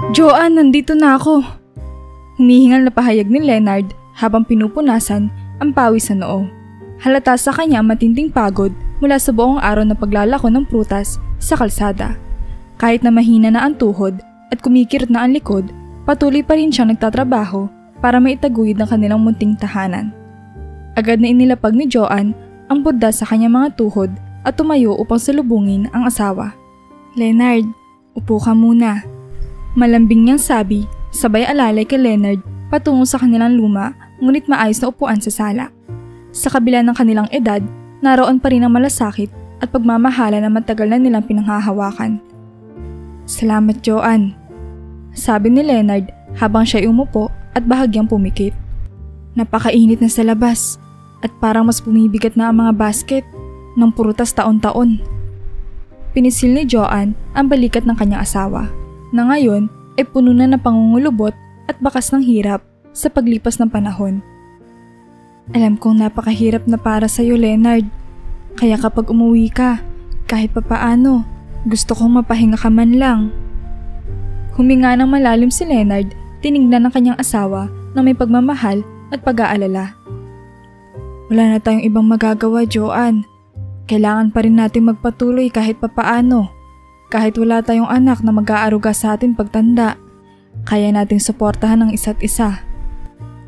Joanne, nandito na ako. Humihingal na pahayag ni Leonard habang pinupunasan ang pawis sa noo. Halata sa kanya ang matinding pagod mula sa buong araw na paglalako ng prutas sa kalsada. Kahit na mahina na ang tuhod at kumikirot na ang likod, patuloy pa rin siyang nagtatrabaho para maitaguyod ang kanilang munting tahanan. Agad na inilapag ni Joanne ang budda sa kanyang mga tuhod at tumayo upang salubungin ang asawa. Leonard, upo ka muna. Malambing niyang sabi, sabay alalay kay Leonard patungo sa kanilang luma ngunit maayos na upuan sa sala. Sa kabila ng kanilang edad, naroon pa rin ang malasakit at pagmamahala na matagal na nilang pinanghahawakan. Salamat, Joanne, sabi ni Leonard habang siya'y umupo at bahagyang pumikit. Napakainit na sa labas at parang mas bumibigat na ang mga basket ng prutas taon-taon. Pinisil ni Joanne ang balikat ng kanyang asawa na ngayon ay puno na ng pangungulubot at bakas ng hirap sa paglipas ng panahon. Alam kong napakahirap na para sa'yo, Leonard. Kaya kapag umuwi ka, kahit papaano, gusto kong mapahinga ka man lang. Huminga ng malalim si Leonard, tinignan ng kanyang asawa na may pagmamahal at pag-aalala. Wala na tayong ibang magagawa, Joanne. Kailangan pa rin natin magpatuloy kahit papaano. Kahit wala tayong anak na mag-aaruga sa atin pagtanda, kaya nating suportahan ang isa't isa.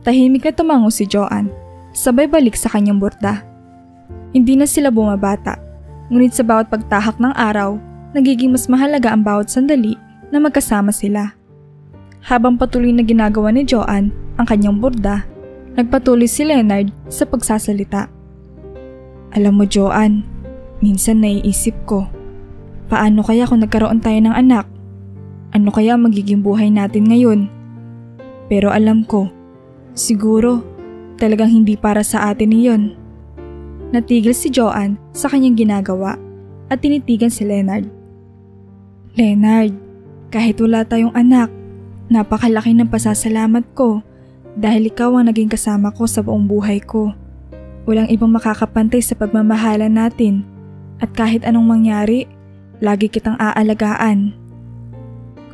Tahimik na tumango si Joanne, sabay balik sa kanyang burda. Hindi na sila bumabata, ngunit sa bawat pagtahak ng araw, nagiging mas mahalaga ang bawat sandali na magkasama sila. Habang patuloy na ginagawa ni Joanne ang kanyang burda, nagpatuloy si Leonard sa pagsasalita. Alam mo, Joanne, minsan naiisip ko, paano kaya kung nagkaroon tayo ng anak? Ano kaya magiging buhay natin ngayon? Pero alam ko, siguro talagang hindi para sa atin iyon. Natigil si Joanne sa kanyang ginagawa at tinitigan si Leonard. Leonard, kahit wala tayong anak, napakalaki ng pasasalamat ko dahil ikaw ang naging kasama ko sa buong buhay ko. Walang ibang makakapantay sa pagmamahalan natin at kahit anong mangyari, lagi kitang aalagaan.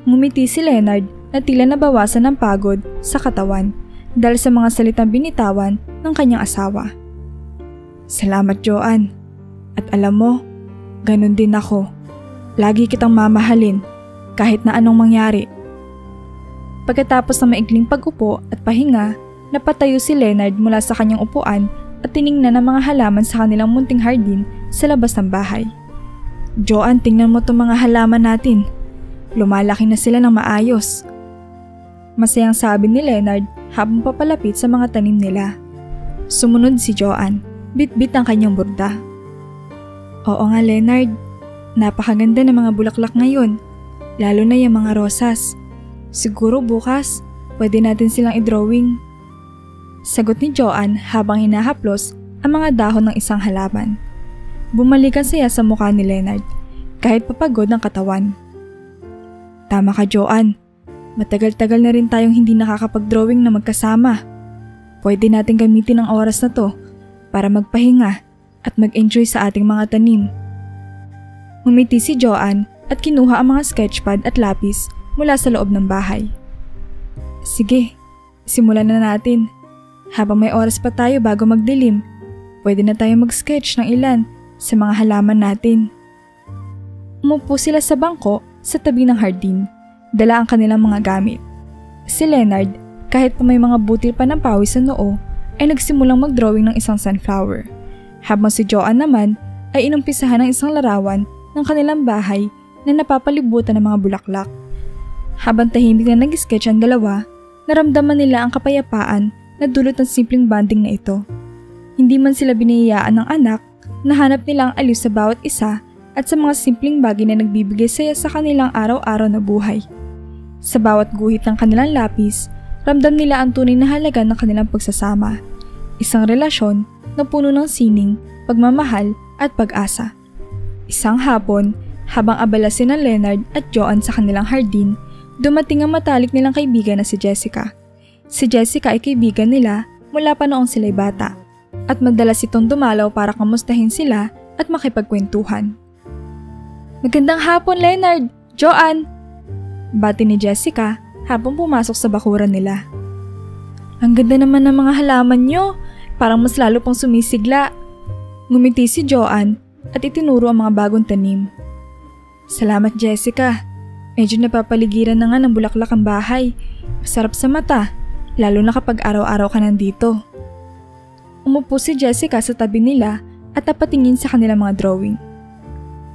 Ngumiti si Leonard na tila nabawasan ng pagod sa katawan dahil sa mga salitang binitawan ng kanyang asawa. Salamat, Joanne. At alam mo, ganun din ako. Lagi kitang mamahalin kahit na anong mangyari. Pagkatapos ng maikling pag-upo at pahinga, napatayo si Leonard mula sa kanyang upuan at tiningnan ang mga halaman sa kanilang munting hardin sa labas ng bahay. Joanne, tingnan mo itong mga halaman natin. Lumalaki na sila ng maayos. Masayang sabi ni Leonard habang papalapit sa mga tanim nila. Sumunod si Joanne, bit-bit ang kanyang burda. Oo nga, Leonard, napakaganda ng mga bulaklak ngayon, lalo na yung mga rosas. Siguro bukas, pwede natin silang i-drawing. Sagot ni Joanne habang hinahaplos ang mga dahon ng isang halaman. Bumalik ang saya sa mukha ni Leonard, kahit papagod ang katawan. Tama ka, Joanne. Matagal-tagal na rin tayong hindi nakakapag-drawing na magkasama. Pwede natin gamitin ang oras na to para magpahinga at mag-enjoy sa ating mga tanim. Ngumiti si Joanne at kinuha ang mga sketchpad at lapis mula sa loob ng bahay. Sige, simulan na natin. Habang may oras pa tayo bago magdilim, pwede na tayo mag-sketch ng ilan sa mga halaman natin. Umupo sila sa bangko sa tabi ng hardin, dala ang kanilang mga gamit. Si Leonard, kahit pa may mga butil pa ng pawis sa noo, ay nagsimulang mag-drawing ng isang sunflower. Habang si Joanne naman ay inumpisahan ng isang larawan ng kanilang bahay na napapalibutan ng mga bulaklak. Habang tahimik na nag-sketch ang dalawa, naramdaman nila ang kapayapaan na dulot ng simpleng bonding na ito. Hindi man sila biniyayaan ng anak, nahanap nila ang aliw sa bawat isa at sa mga simpleng bagay na nagbibigay saya sa kanilang araw-araw na buhay. Sa bawat guhit ng kanilang lapis, ramdam nila ang tunay na halaga ng kanilang pagsasama. Isang relasyon na puno ng sining, pagmamahal at pag-asa. Isang hapon, habang abala sina Leonard at Joanne sa kanilang hardin, dumating ang matalik nilang kaibigan na si Jessica. Si Jessica ay kaibigan nila mula pa noong sila'y bata at madalas itong dumalaw para kamustahin sila at makipagkwentuhan. Magandang hapon, Leonard! Joanne! Bati ni Jessica habang pumasok sa bakuran nila. Ang ganda naman ng mga halaman nyo, parang mas lalo pang sumisigla. Ngumiti si Joanne at itinuro ang mga bagong tanim. Salamat Jessica, medyo napapaligiran na nga ng bulaklak ang bahay. Masarap sa mata, lalo na kapag araw-araw ka nandito. Umupo si Jessica sa tabi nila at napatingin sa kanilang mga drawing.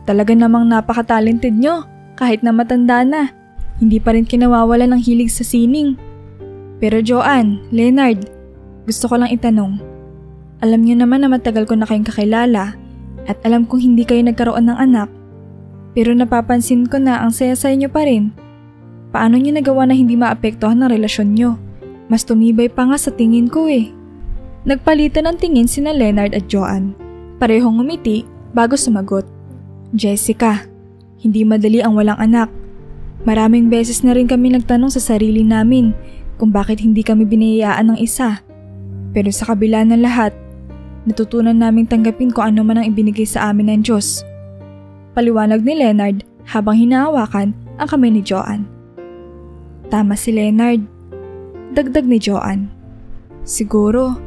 Talaga namang napaka-talented nyo, kahit na matanda na. Hindi pa rin kinawawala ng hilig sa sining. Pero Joanne, Leonard, gusto ko lang itanong. Alam niyo naman na matagal ko na kayong kakilala at alam kong hindi kayo nagkaroon ng anak. Pero napapansin ko na ang saya-saya niyo pa rin. Paano niyo nagawa na hindi maapektuhan ng relasyon niyo? Mas tumibay pa nga sa tingin ko eh. Nagpalitan ng tingin sina Leonard at Joanne. Parehong ngumiti bago sumagot. Jessica, hindi madali ang walang anak. Maraming beses na rin kami nagtanong sa sarili namin kung bakit hindi kami biniyayaan ng isa. Pero sa kabila ng lahat, natutunan naming tanggapin kung ano man ang ibinigay sa amin ng Diyos. Paliwanag ni Leonard habang hinahawakan ang kamay ni Joanne. Tama si Leonard. Dagdag ni Joanne. Siguro,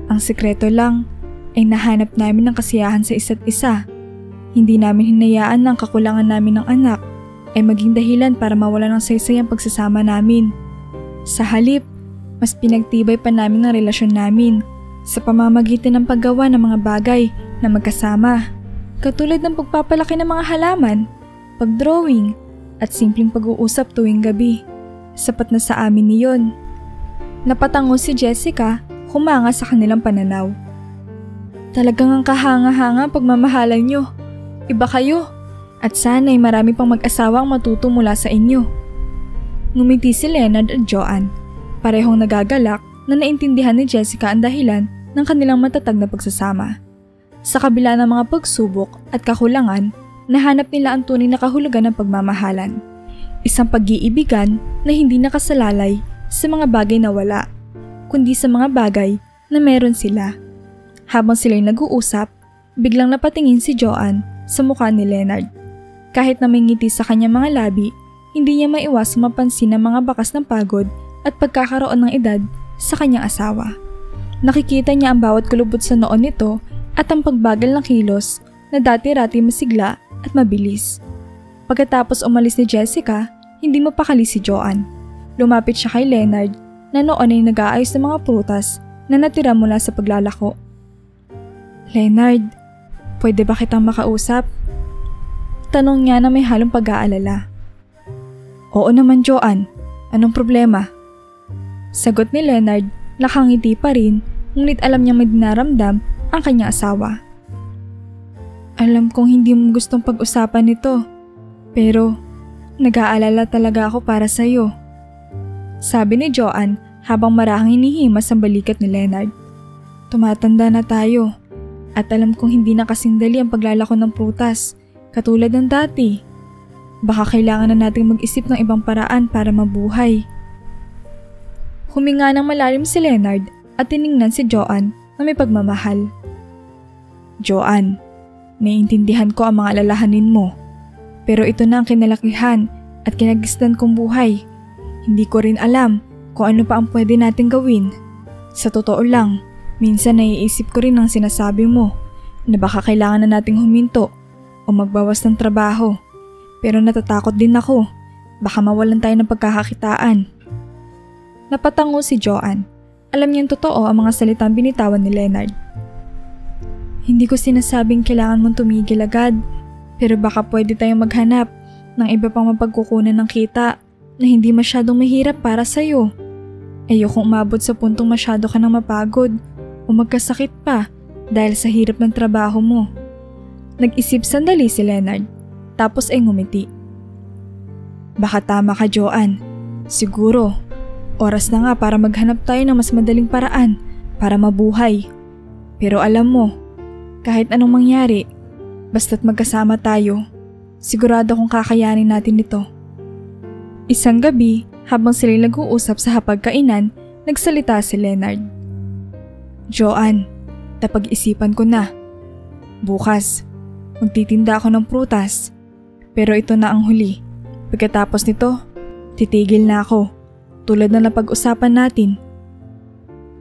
ang sekreto lang ay nahanap namin ng kasiyahan sa isa't isa. Hindi namin hinayaan na ang kakulangan namin ng anak ay maging dahilan para mawalan ng saysay ang pagsasama namin. Sa halip, mas pinagtibay pa namin ang relasyon namin sa pamamagitan ng paggawa ng mga bagay na magkasama, katulad ng pagpapalaki ng mga halaman, pagdrawing, at simpleng pag-uusap tuwing gabi. Sapat na sa amin niyon. Napatango si Jessica, humanga sa kanilang pananaw. Talagang ang kahanga-hanga pagmamahalan nyo. Iba kayo. At sana'y marami pang mag-asawa ang matuto mula sa inyo. Ngumiti si Leonard at Joanne. Parehong nagagalak na naintindihan ni Jessica ang dahilan ng kanilang matatag na pagsasama. Sa kabila ng mga pagsubok at kakulangan, nahanap nila ang tunay na kahulugan ng pagmamahalan. Isang pag-iibigan na hindi nakasalalay sa mga bagay na wala, kundi sa mga bagay na meron sila. Habang sila'y nag-uusap, biglang napatingin si Joanne sa mukha ni Leonard. Kahit na may ngiti sa kanyang mga labi, hindi niya maiwas mapansin ang mga bakas ng pagod at pagkakaroon ng edad sa kanyang asawa. Nakikita niya ang bawat kulubot sa noon nito at ang pagbagal ng kilos na dati-rati masigla at mabilis. Pagkatapos umalis ni Jessica, hindi mapakali si Joanne. Lumapit siya kay Leonard na noon ay nag-aayos ng mga prutas na natira mula sa paglalako. Leonard, pwede ba kitang makausap? Tanong niya na may halong pag-aalala. Oo naman Joanne, anong problema? Sagot ni Leonard, nakangiti pa rin, ngunit alam niyang may dinaramdam ang kanyang asawa. Alam kong hindi mo gustong pag-usapan nito, pero nag-aalala talaga ako para sa'yo. Sabi ni Joanne habang marahang hinihimas ang balikat ni Leonard. Tumatanda na tayo at alam kong hindi na kasing dali ang paglalako ng prutas. Katulad ng dati, baka kailangan na nating mag-isip ng ibang paraan para mabuhay. Huminga ng malalim si Leonard at tiningnan si Joanne na may pagmamahal. Joanne, naiintindihan ko ang mga alalahanin mo, pero ito na ang kinalakihan at kinagistan kong buhay. Hindi ko rin alam kung ano pa ang pwede nating gawin. Sa totoo lang, minsan naiisip ko rin ang sinasabi mo na baka kailangan na nating huminto o magbawas ng trabaho. Pero natatakot din ako, baka mawalan tayo ng pagkakakitaan. Napatango si Joanne. Alam niyang totoo ang mga salitang binitawan ni Leonard. Hindi ko sinasabing kailangan mong tumigil agad, pero baka pwede tayong maghanap ng iba pang mapagkukunan ng kita na hindi masyadong mahirap para sa'yo. Ayokong umabot sa puntong masyado ka nang mapagod o magkasakit pa dahil sa hirap ng trabaho mo. Nag-isip sandali si Leonard, tapos ay ngumiti. Baka tama ka Joanne. Siguro, oras na nga para maghanap tayo ng mas madaling paraan para mabuhay. Pero alam mo, kahit anong mangyari, basta't magkasama tayo, sigurado kong kakayanin natin ito. Isang gabi, habang sila'y nag-uusap sa hapagkainan, nagsalita si Leonard. Joanne, napag-isipan ko na. Bukas, magtitinda ako ng prutas. Pero ito na ang huli. Pagkatapos nito, Titigil na ako, tulad na napag-usapan natin.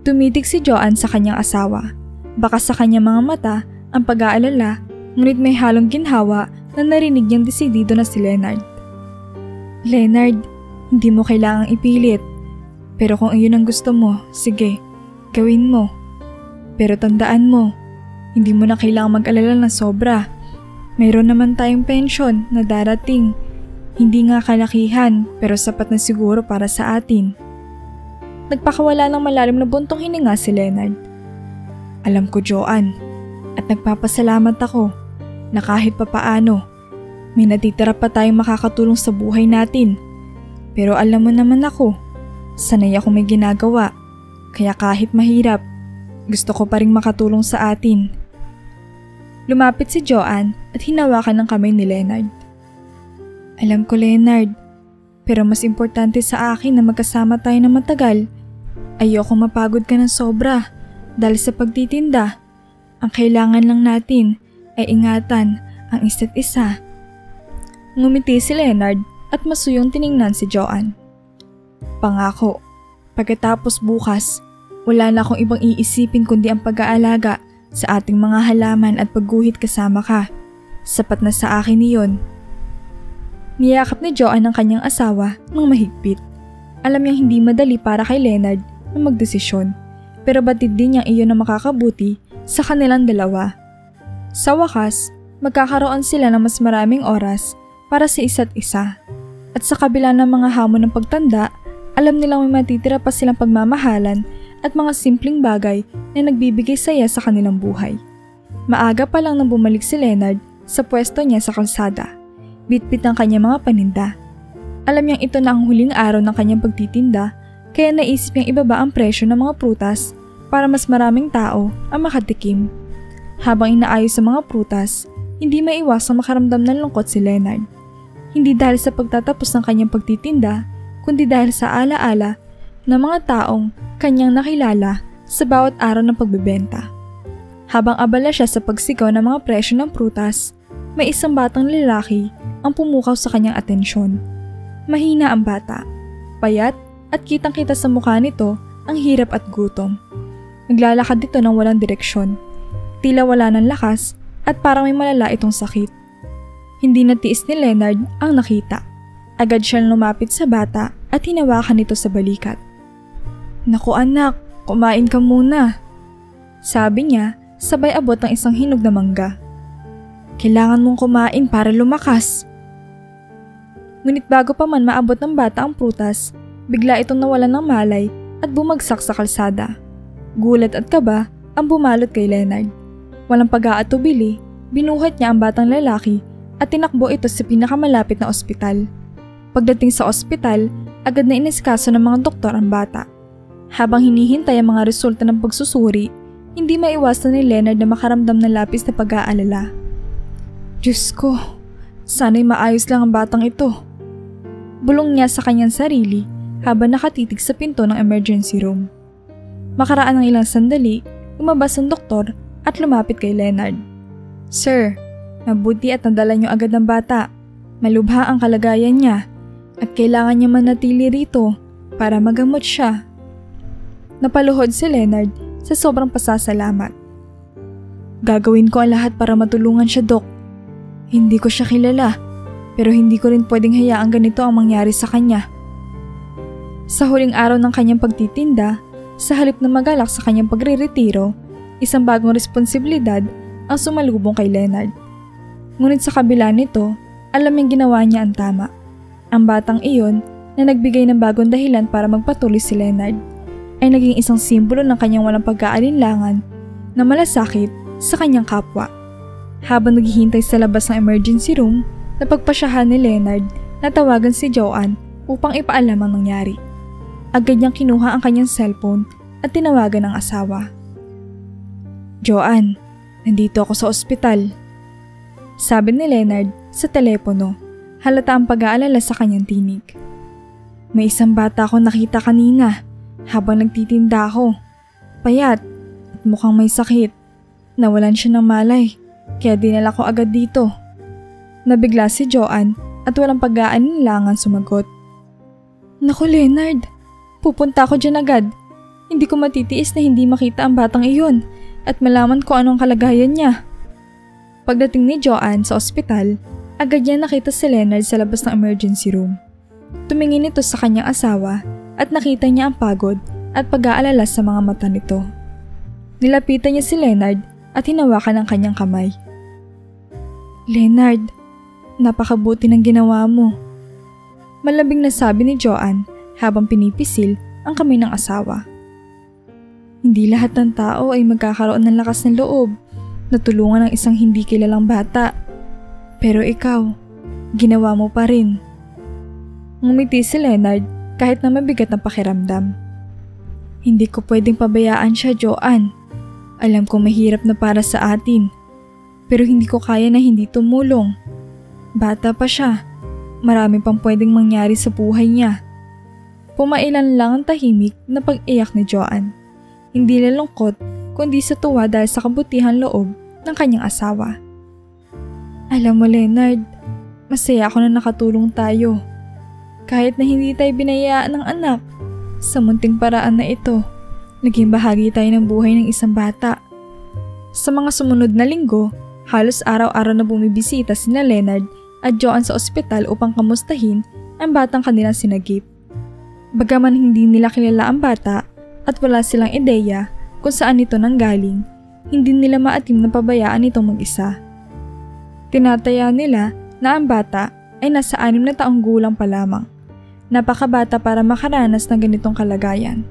Tumitig si Joanne sa kanyang asawa. Baka sa kanyang mga mata ang pag-aalala, ngunit may halong ginhawa na narinig niyang desidido na si Leonard. Leonard, hindi mo kailangang ipilit. Pero kung iyon ang gusto mo, sige, gawin mo. Pero tandaan mo, hindi mo na kailangang mag-alala ng sobra. Mayroon naman tayong pensyon na darating. Hindi nga kalakihan pero sapat na siguro para sa atin. Nagpakawala ng malalim na buntong hininga si Leonard. Alam ko, Joanne, at nagpapasalamat ako na kahit papaano, may natitira pa tayong makakatulong sa buhay natin. Pero alam mo naman ako, sanay ako may ginagawa, kaya kahit mahirap, gusto ko pa ring makatulong sa atin. Lumapit si Joanne at hinawakan ng kamay ni Leonard. Alam ko, Leonard, pero mas importante sa akin na magkasama tayo ng matagal. Ayoko mapagod ka ng sobra dahil sa pagtitinda. Ang kailangan lang natin ay ingatan ang isa't isa. Ngumiti si Leonard at masuyong tiningnan si Joanne. Pangako, pagkatapos bukas, wala na akong ibang iisipin kundi ang pag-aalaga sa ating mga halaman at pagguhit kasama ka. Sapat na sa akin iyon. Niyakap ni Joanne ang kanyang asawa ng mahigpit. Alam niyang hindi madali para kay Leonard na magdesisyon, pero batid din niyang iyon na makakabuti sa kanilang dalawa. Sa wakas, magkakaroon sila ng mas maraming oras para sa isa't isa. At sa kabila ng mga hamon ng pagtanda, alam nilang may matitira pa silang pagmamahalan at mga simpleng bagay na nagbibigay saya sa kanilang buhay. Maaga pa lang nang bumalik si Leonard sa pwesto niya sa kalsada. Bitbit ang kanyang mga paninda. Alam niyang ito na ang huling araw ng kanyang pagtitinda, kaya naisip niyang ibaba ang presyo ng mga prutas para mas maraming tao ang makatikim. Habang inaayos sa mga prutas, hindi maiwasang makaramdam ng lungkot si Leonard. Hindi dahil sa pagtatapos ng kanyang pagtitinda, kundi dahil sa alaala ng mga taong kanyang nakilala sa bawat araw ng pagbebenta. Habang abala siya sa pagsigaw ng mga presyo ng prutas, may isang batang lalaki ang pumukaw sa kanyang atensyon. Mahina ang bata, payat at kitang-kita sa mukha nito ang hirap at gutom. Naglalakad dito ng walang direksyon. Tila wala ng lakas at parang may malala itong sakit. Hindi natiis ni Leonard ang nakita. Agad siyang lumapit sa bata at hinawakan ito sa balikat. Naku anak, kumain ka muna. Sabi niya, sabay abot ng isang hinog na mangga. Kailangan mong kumain para lumakas. Ngunit bago pa man maabot ng bata ang prutas, bigla itong nawalan ng malay at bumagsak sa kalsada. Gulat at kaba ang bumalot kay Leonard. Walang pag-aatubili, binuhat niya ang batang lalaki at tinakbo ito sa pinakamalapit na ospital. Pagdating sa ospital, agad na inisikaso ng mga doktor ang bata. Habang hinihintay ang mga resulta ng pagsusuri, hindi maiwasan ni Leonard na makaramdam ng labis na pag-aalala. Diyos ko, sana'y maayos lang ang batang ito. Bulong niya sa kanyang sarili habang nakatitig sa pinto ng emergency room. Makaraan ng ilang sandali, lumabas ang doktor at lumapit kay Leonard. Sir, mabuti at nadala niyo agad ng bata. Malubha ang kalagayan niya at kailangan niya manatili rito para magamot siya. Napaluhod si Leonard sa sobrang pasasalamat. Gagawin ko ang lahat para matulungan siya, Dok. Hindi ko siya kilala, pero hindi ko rin pwedeng hayaang ganito ang mangyari sa kanya. Sa huling araw ng kanyang pagtitinda, sa halip na magalak sa kanyang pagre-retiro, isang bagong responsibilidad ang sumalubong kay Leonard. Ngunit sa kabila nito, alam niyang ginawa niya ang tama. Ang batang iyon na nagbigay ng bagong dahilan para magpatuloy si Leonard ay naging isang simbolo ng kanyang walang pag-aalinlangan na malasakit sa kanyang kapwa. Habang naghihintay sa labas ng emergency room, napagpasyahan ni Leonard na tawagan si Joanne upang ipaalam ang nangyari. Agad niyang kinuha ang kanyang cellphone at tinawagan ang asawa. Joanne, nandito ako sa ospital. Sabi ni Leonard sa telepono, halata ang pag-aalala sa kanyang tinig. May isang bata akong nakita kanina habang nagtitinda ako. Payat at mukhang may sakit. Nawalan siya ng malay. Kaya dinala ko agad dito. Nabigla si Joanne at walang pag-aalinlangan sumagot. Naku Leonard, pupunta ako dyan agad. Hindi ko matitiis na hindi makita ang batang iyon at malaman ko anong kalagayan niya. Pagdating ni Joanne sa ospital, agad niya nakita si Leonard sa labas ng emergency room. Tumingin ito sa kanyang asawa at nakita niya ang pagod at pag-aalala sa mga mata nito. Nilapitan niya si Leonard at hinawakan ang kanyang kamay. Leonard, napakabuti ng ginawa mo. Malabing nasabi ni Joanne habang pinipisil ang kamay ng asawa. Hindi lahat ng tao ay magkakaroon ng lakas ng loob na tulungan ng isang hindi kilalang bata. Pero ikaw, ginawa mo pa rin. Ngumiti si Leonard kahit na mabigat ang pakiramdam. Hindi ko pwedeng pabayaan siya, Joanne. Alam ko mahirap na para sa atin. Pero hindi ko kaya na hindi tumulong. Bata pa siya. Marami pang pwedeng mangyari sa buhay niya. Pumailan lang ang tahimik na pag-iyak ni Joanne. Hindi lalungkot kundi sa tuwa dahil sa kabutihan loob ng kanyang asawa. Alam mo Leonard, masaya ako na nakatulong tayo. Kahit na hindi tayo binayaan ng anak, sa munting paraan na ito, naging bahagi tayo ng buhay ng isang bata. Sa mga sumunod na linggo, halos araw-araw na bumibisita sina Leonard at Joanne sa ospital upang kamustahin ang batang kanilang sinagip. Bagaman hindi nila kilala ang bata at wala silang ideya kung saan ito nanggaling, hindi nila maatim na pabayaan itong mag-isa. Tinataya nila na ang bata ay nasa 6 na taong gulang pa lamang. Napakabata para makaranas ng ganitong kalagayan.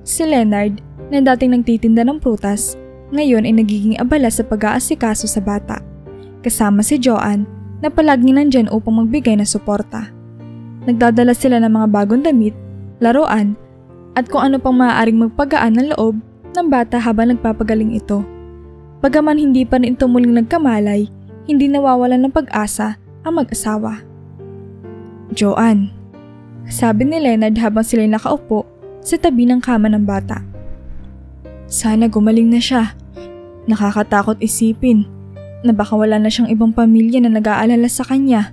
Si Leonard, na dating nagtitinda ng prutas, ngayon ay nagiging abala sa pag-aasikaso sa bata. Kasama si Joanne na palaging nandyan upang magbigay ng suporta. Nagdadala sila ng mga bagong damit, laruan, at kung ano pang maaaring magpagaan ng loob ng bata habang nagpapagaling ito. Bagaman hindi pa rin ito muling nagkamalay, hindi nawawalan ng pag-asa ang mag-asawa. Joanne, sabi ni Leonard habang sila'y nakaupo sa tabi ng kama ng bata. Sana gumaling na siya. Nakakatakot isipin na baka wala na siyang ibang pamilya na nag-aalala sa kanya.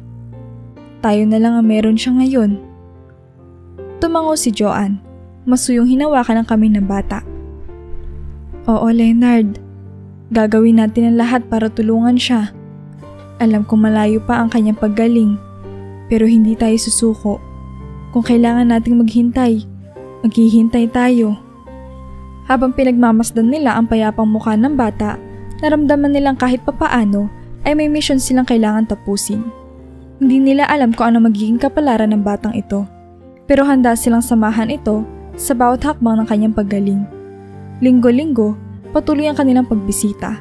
Tayo na lang ang meron siya ngayon. Tumango si Joanne, masuyong hinawakan ang kamay ng bata. Oo Leonard, gagawin natin ang lahat para tulungan siya. Alam ko malayo pa ang kanyang paggaling, pero hindi tayo susuko. Kung kailangan nating maghintay, maghihintay tayo. Habang pinagmamasdan nila ang payapang mukha ng bata, naramdaman nilang kahit papaano ay may misyon silang kailangan tapusin. Hindi nila alam kung ano magiging kapalaran ng batang ito, pero handa silang samahan ito sa bawat hakbang ng kanyang paggaling. Linggo-linggo, patuloy ang kanilang pagbisita.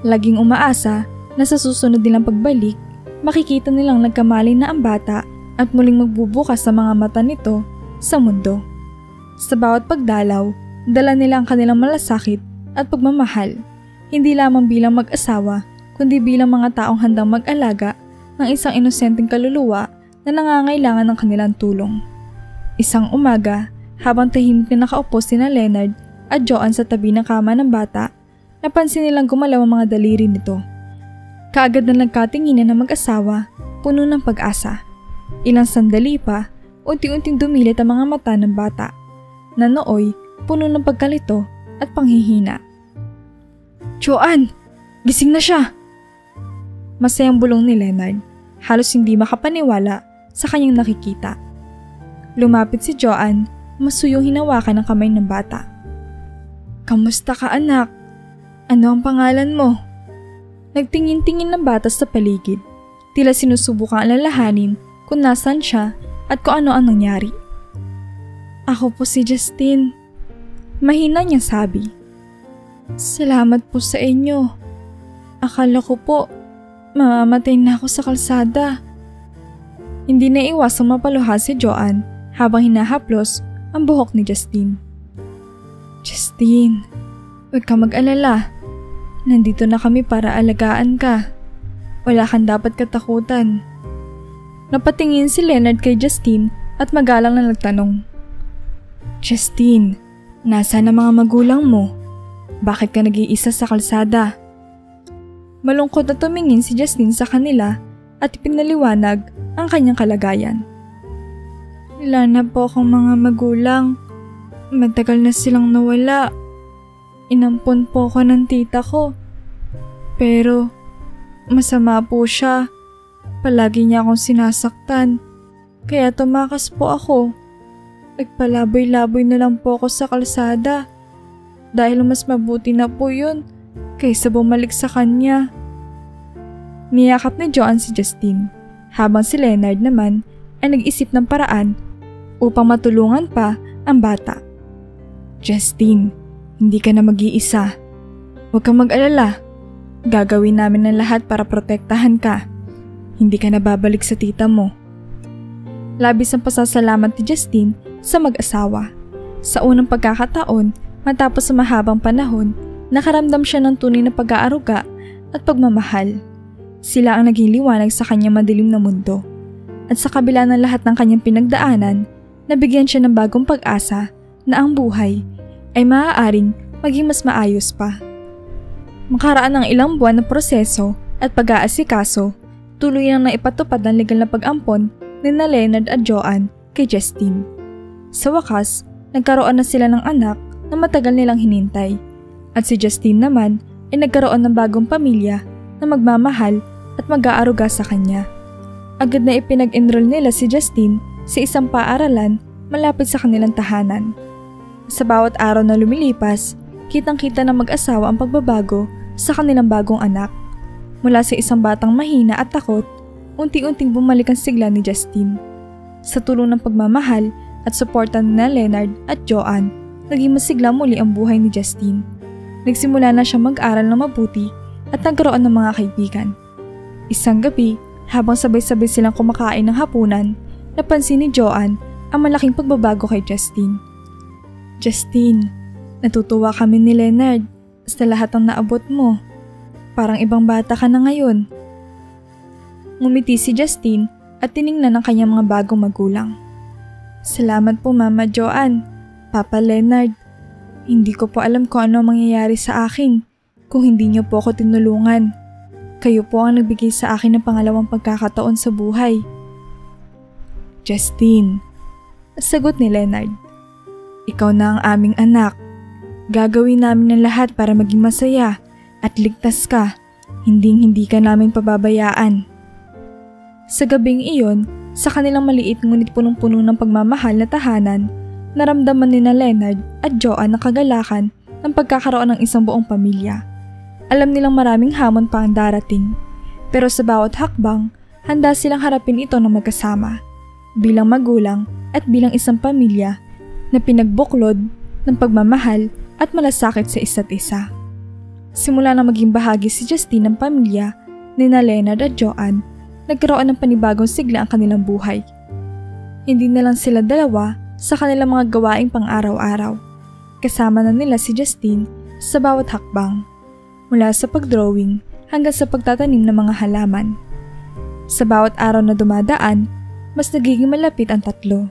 Laging umaasa na sa susunod nilang pagbalik, makikita nilang nagkamali na ang bata at muling magbubukas sa mga mata nito sa mundo. Sa bawat pagdalaw, dala nila ang kanilang malasakit at pagmamahal, hindi lamang bilang mag-asawa, kundi bilang mga taong handang mag-alaga ng isang inosenteng kaluluwa na nangangailangan ng kanilang tulong. Isang umaga, habang tahimik na nakaupo sina Leonard at Joanne sa tabi ng kama ng bata, napansin nilang gumalaw ang mga daliri nito. Kaagad na nagkatinginan ng mag-asawa, puno ng pag-asa. Ilang sandali pa, unti-unting dumilit ang mga mata ng bata, na nooy puno ng pagkalito at panghihina. Joanne! Gising na siya! Masayang bulong ni Leonard, halos hindi makapaniwala sa kanyang nakikita. Lumapit si Joanne, masuyong hinawakan ang kamay ng bata. Kamusta ka anak? Ano ang pangalan mo? Nagtingin-tingin ng bata sa paligid, tila sinusubukang alalahanin kung nasaan siya at kung ano ang nangyari. Ako po si Justine. Mahina niyang sabi. Salamat po sa inyo. Akala ko po, mamamatay na ako sa kalsada. Hindi na iwasang mapaluha si Joanne habang hinahaplos ang buhok ni Justine. Justine, huwag ka mag-alala. Nandito na kami para alagaan ka. Wala kang dapat katakutan. Napatingin si Leonard kay Justine at magalang na nagtanong. Justine, nasaan ang mga magulang mo? Bakit ka nag-iisa sa kalsada? Malungkot na tumingin si Justine sa kanila at ipinaliwanag ang kanyang kalagayan. Wala na po akong mga magulang. Matagal na silang nawala. Inampon po ako ng tita ko. Pero masama po siya. Palagi niya akong sinasaktan. Kaya tumakas po ako. Nagpalaboy-laboy na lang po ako sa kalsada. Dahil mas mabuti na po yun kaysa bumalik sa kanya. Niyakap ni Joanne si Justine, habang si Leonard naman ay nag-isip ng paraan upang matulungan pa ang bata. Justine, hindi ka na mag-iisa. Huwag kang mag-alala. Gagawin namin ang lahat para protektahan ka. Hindi ka na babalik sa tita mo. Labis ang pasasalamat ni Justine sa mag-asawa. Sa unang pagkakataon, matapos sa mahabang panahon, nakaramdam siya ng tunay na pag-aaruga at pagmamahal. Sila ang naging liwanag sa kanyang madilim na mundo. At sa kabila ng lahat ng kanyang pinagdaanan, nabigyan siya ng bagong pag-asa na ang buhay ay maaaring maging mas maayos pa. Makaraan ng ilang buwan na proseso at pag-aasikaso, tuloy nang naipatupad ang legal na pag-ampon ni Leonard at Joanne kay Justine. Sa wakas, nagkaroon na sila ng anak na matagal nilang hinintay. At si Justine naman ay nagkaroon ng bagong pamilya na magmamahal at mag-aaruga sa kanya. Agad na ipinag-enroll nila si Justine sa isang paaralan malapit sa kanilang tahanan. Sa bawat araw na lumilipas, kitang-kita na mag-asawa ang pagbabago sa kanilang bagong anak. Mula sa isang batang mahina at takot, unti-unting bumalik ang sigla ni Justine. Sa tulong ng pagmamahal at suporta ni Leonard at Joanne, naging masigla muli ang buhay ni Justine. Nagsimula na siya mag-aral ng mabuti at nagkaroon ng mga kaibigan. Isang gabi, habang sabay-sabay silang kumakain ng hapunan, napansin ni Joanne ang malaking pagbabago kay Justine. Justine, natutuwa kami ni Leonard sa lahat ng naabot mo. Parang ibang bata ka na ngayon. Ngumiti si Justine at tiningnan ang kanyang mga bagong magulang. Salamat po Mama Joanne, Papa Leonard. Hindi ko po alam kung ano ang mangyayari sa akin kung hindi niyo po ako tinulungan. Kayo po ang nagbigay sa akin ng pangalawang pagkakataon sa buhay. Justine, sagot ni Leonard. Ikaw na ang aming anak. Gagawin namin ang lahat para maging masaya at ligtas ka. Hinding-hindi ka namin pababayaan. Sa gabing iyon, sa kanilang maliit ngunit punong-puno ng pagmamahal na tahanan, naramdaman ni Leonard at Joanne ang kagalakan ng pagkakaroon ng isang buong pamilya. Alam nilang maraming hamon pa ang darating, pero sa bawat hakbang, handa silang harapin ito ng magkasama, bilang magulang at bilang isang pamilya na pinagbuklod ng pagmamahal at malasakit sa isa't isa. Simula na maging bahagi si Justine ng pamilya ni Leonard at Joanne, nagkaroon ng panibagong sigla ang kanilang buhay. Hindi na lang sila dalawa sa kanilang mga gawaing pang-araw-araw. Kasama na nila si Justine sa bawat hakbang, mula sa pagdrawing hanggang sa pagtatanim ng mga halaman. Sa bawat araw na dumadaan, mas nagiging malapit ang tatlo.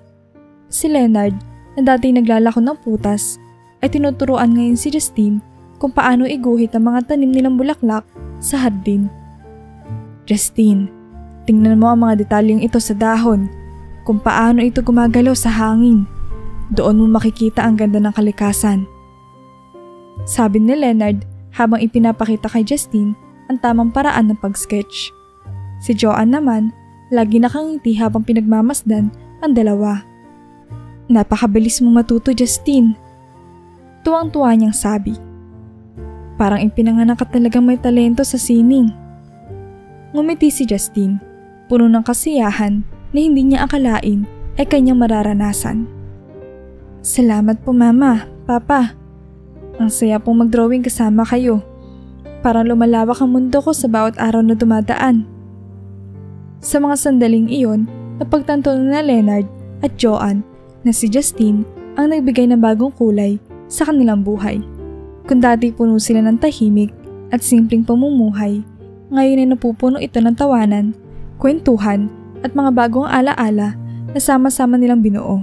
Si Leonard, na dati naglalako ng putas, ay tinuturuan ngayon si Justine kung paano iguhit ang mga tanim nilang bulaklak sa hardin. Justine, tingnan mo ang mga detalyeng ito sa dahon, kung paano ito gumagalaw sa hangin. Doon mo makikita ang ganda ng kalikasan. Sabi ni Leonard habang ipinapakita kay Justine ang tamang paraan ng pag-sketch. Si Joanne naman, lagi nakangiti habang pinagmamasdan ang dalawa. Napakabilis mo matuto, Justine. Tuwang-tuwa niyang sabi. Parang ipinanganak ka talagang may talento sa sining. Ngumiti si Justine, puno ng kasiyahan na hindi niya akalain ay kanyang mararanasan. Salamat po Mama, Papa. Ang saya pong mag-drawing kasama kayo. Parang lumalawak ang mundo ko sa bawat araw na dumadaan. Sa mga sandaling iyon, napagtanto na Leonard at Joanne na si Justine ang nagbigay ng bagong kulay sa kanilang buhay. Kung dati puno sila ng tahimik at simpleng pamumuhay, ngayon ay napupuno ito ng tawanan, kwentuhan at mga bagong alaala na sama-sama nilang binuo.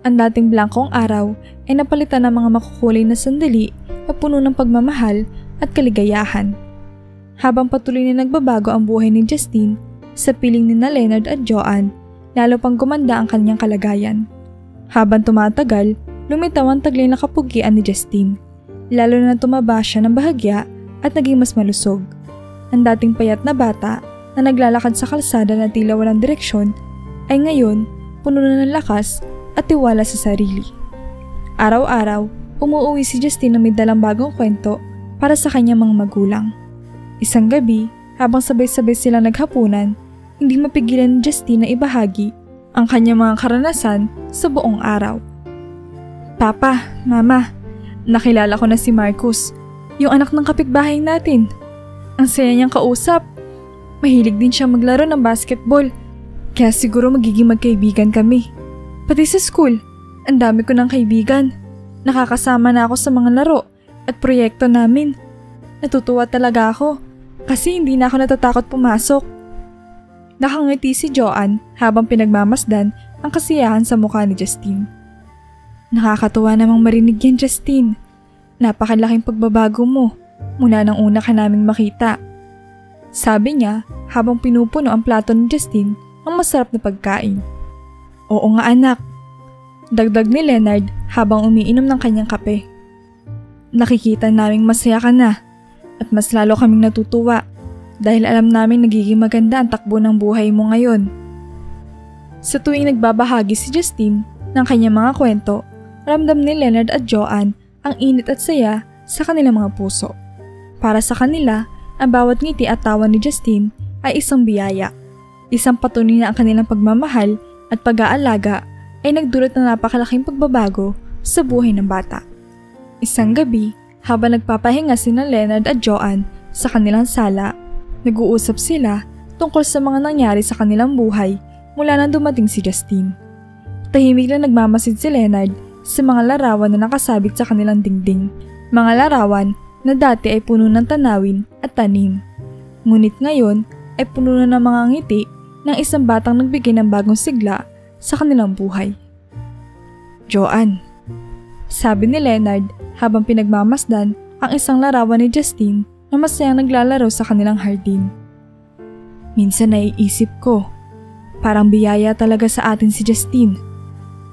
Ang dating blankong araw ay napalitan ng mga makukulay na sandali na puno ng pagmamahal at kaligayahan. Habang patuloy na nagbabago ang buhay ni Justine, sa piling ni Leonard at Joanne lalo pang gumanda ang kanyang kalagayan. Habang tumatagal, lumitaw ang taglay na kapugian ni Justine, lalo na tumaba siya ng bahagya at naging mas malusog. Ang dating payat na bata na naglalakad sa kalsada na tila walang direksyon ay ngayon puno na ng lakas at tiwala sa sarili. Araw-araw, umuuwi si Justine na may dalang bagong kwento para sa kanyang mga magulang. Isang gabi, habang sabay-sabay silang naghapunan, hindi mapigilan ni Justine na ibahagi ang kanyang mga karanasan sa buong araw. Papa, Mama, nakilala ko na si Marcus, yung anak ng kapitbahay natin. Ang saya niyang kausap. Mahilig din siya maglaro ng basketball, kaya siguro magiging magkaibigan kami. Pati sa school, ang dami ko ng kaibigan. Nakakasama na ako sa mga laro at proyekto namin. Natutuwa talaga ako kasi hindi na ako natatakot pumasok. Nakangiti si Joanne habang pinagmamasdan ang kasiyahan sa mukha ni Justine. Nakakatuwa namang marinig yan, Justine. Napakalaking pagbabago mo mula nang una ka naming makita. Sabi niya habang pinupuno ang plato ni Justine ng masarap na pagkain. Oo nga anak. Dagdag ni Leonard habang umiinom ng kanyang kape. Nakikita naming masaya ka na at mas lalo kaming natutuwa dahil alam namin nagiging maganda ang takbo ng buhay mo ngayon. Sa tuwing nagbabahagi si Justine ng kanyang mga kwento, ramdam ni Leonard at Joanne ang init at saya sa kanilang mga puso. Para sa kanila, ang bawat ngiti at tawa ni Justine ay isang biyaya. Isang patunay na ang kanilang pagmamahal at pag-aalaga ay nagdulot ng napakalaking pagbabago sa buhay ng bata. Isang gabi, habang nagpapahinga sina Leonard at Joanne sa kanilang sala, nag-uusap sila tungkol sa mga nangyari sa kanilang buhay mula nang dumating si Justine. Tahimik lang nagmamasid si Leonard sa mga larawan na nakasabit sa kanilang dingding. Mga larawan na dati ay puno ng tanawin at tanim. Ngunit ngayon ay puno na ng mga ngiti ng isang batang nagbigay ng bagong sigla sa kanilang buhay. Joanne, sabi ni Leonard habang pinagmamasdan ang isang larawan ni Justine na masayang naglalaro sa kanilang hardin. Minsan naiisip ko, parang biyaya talaga sa atin si Justine.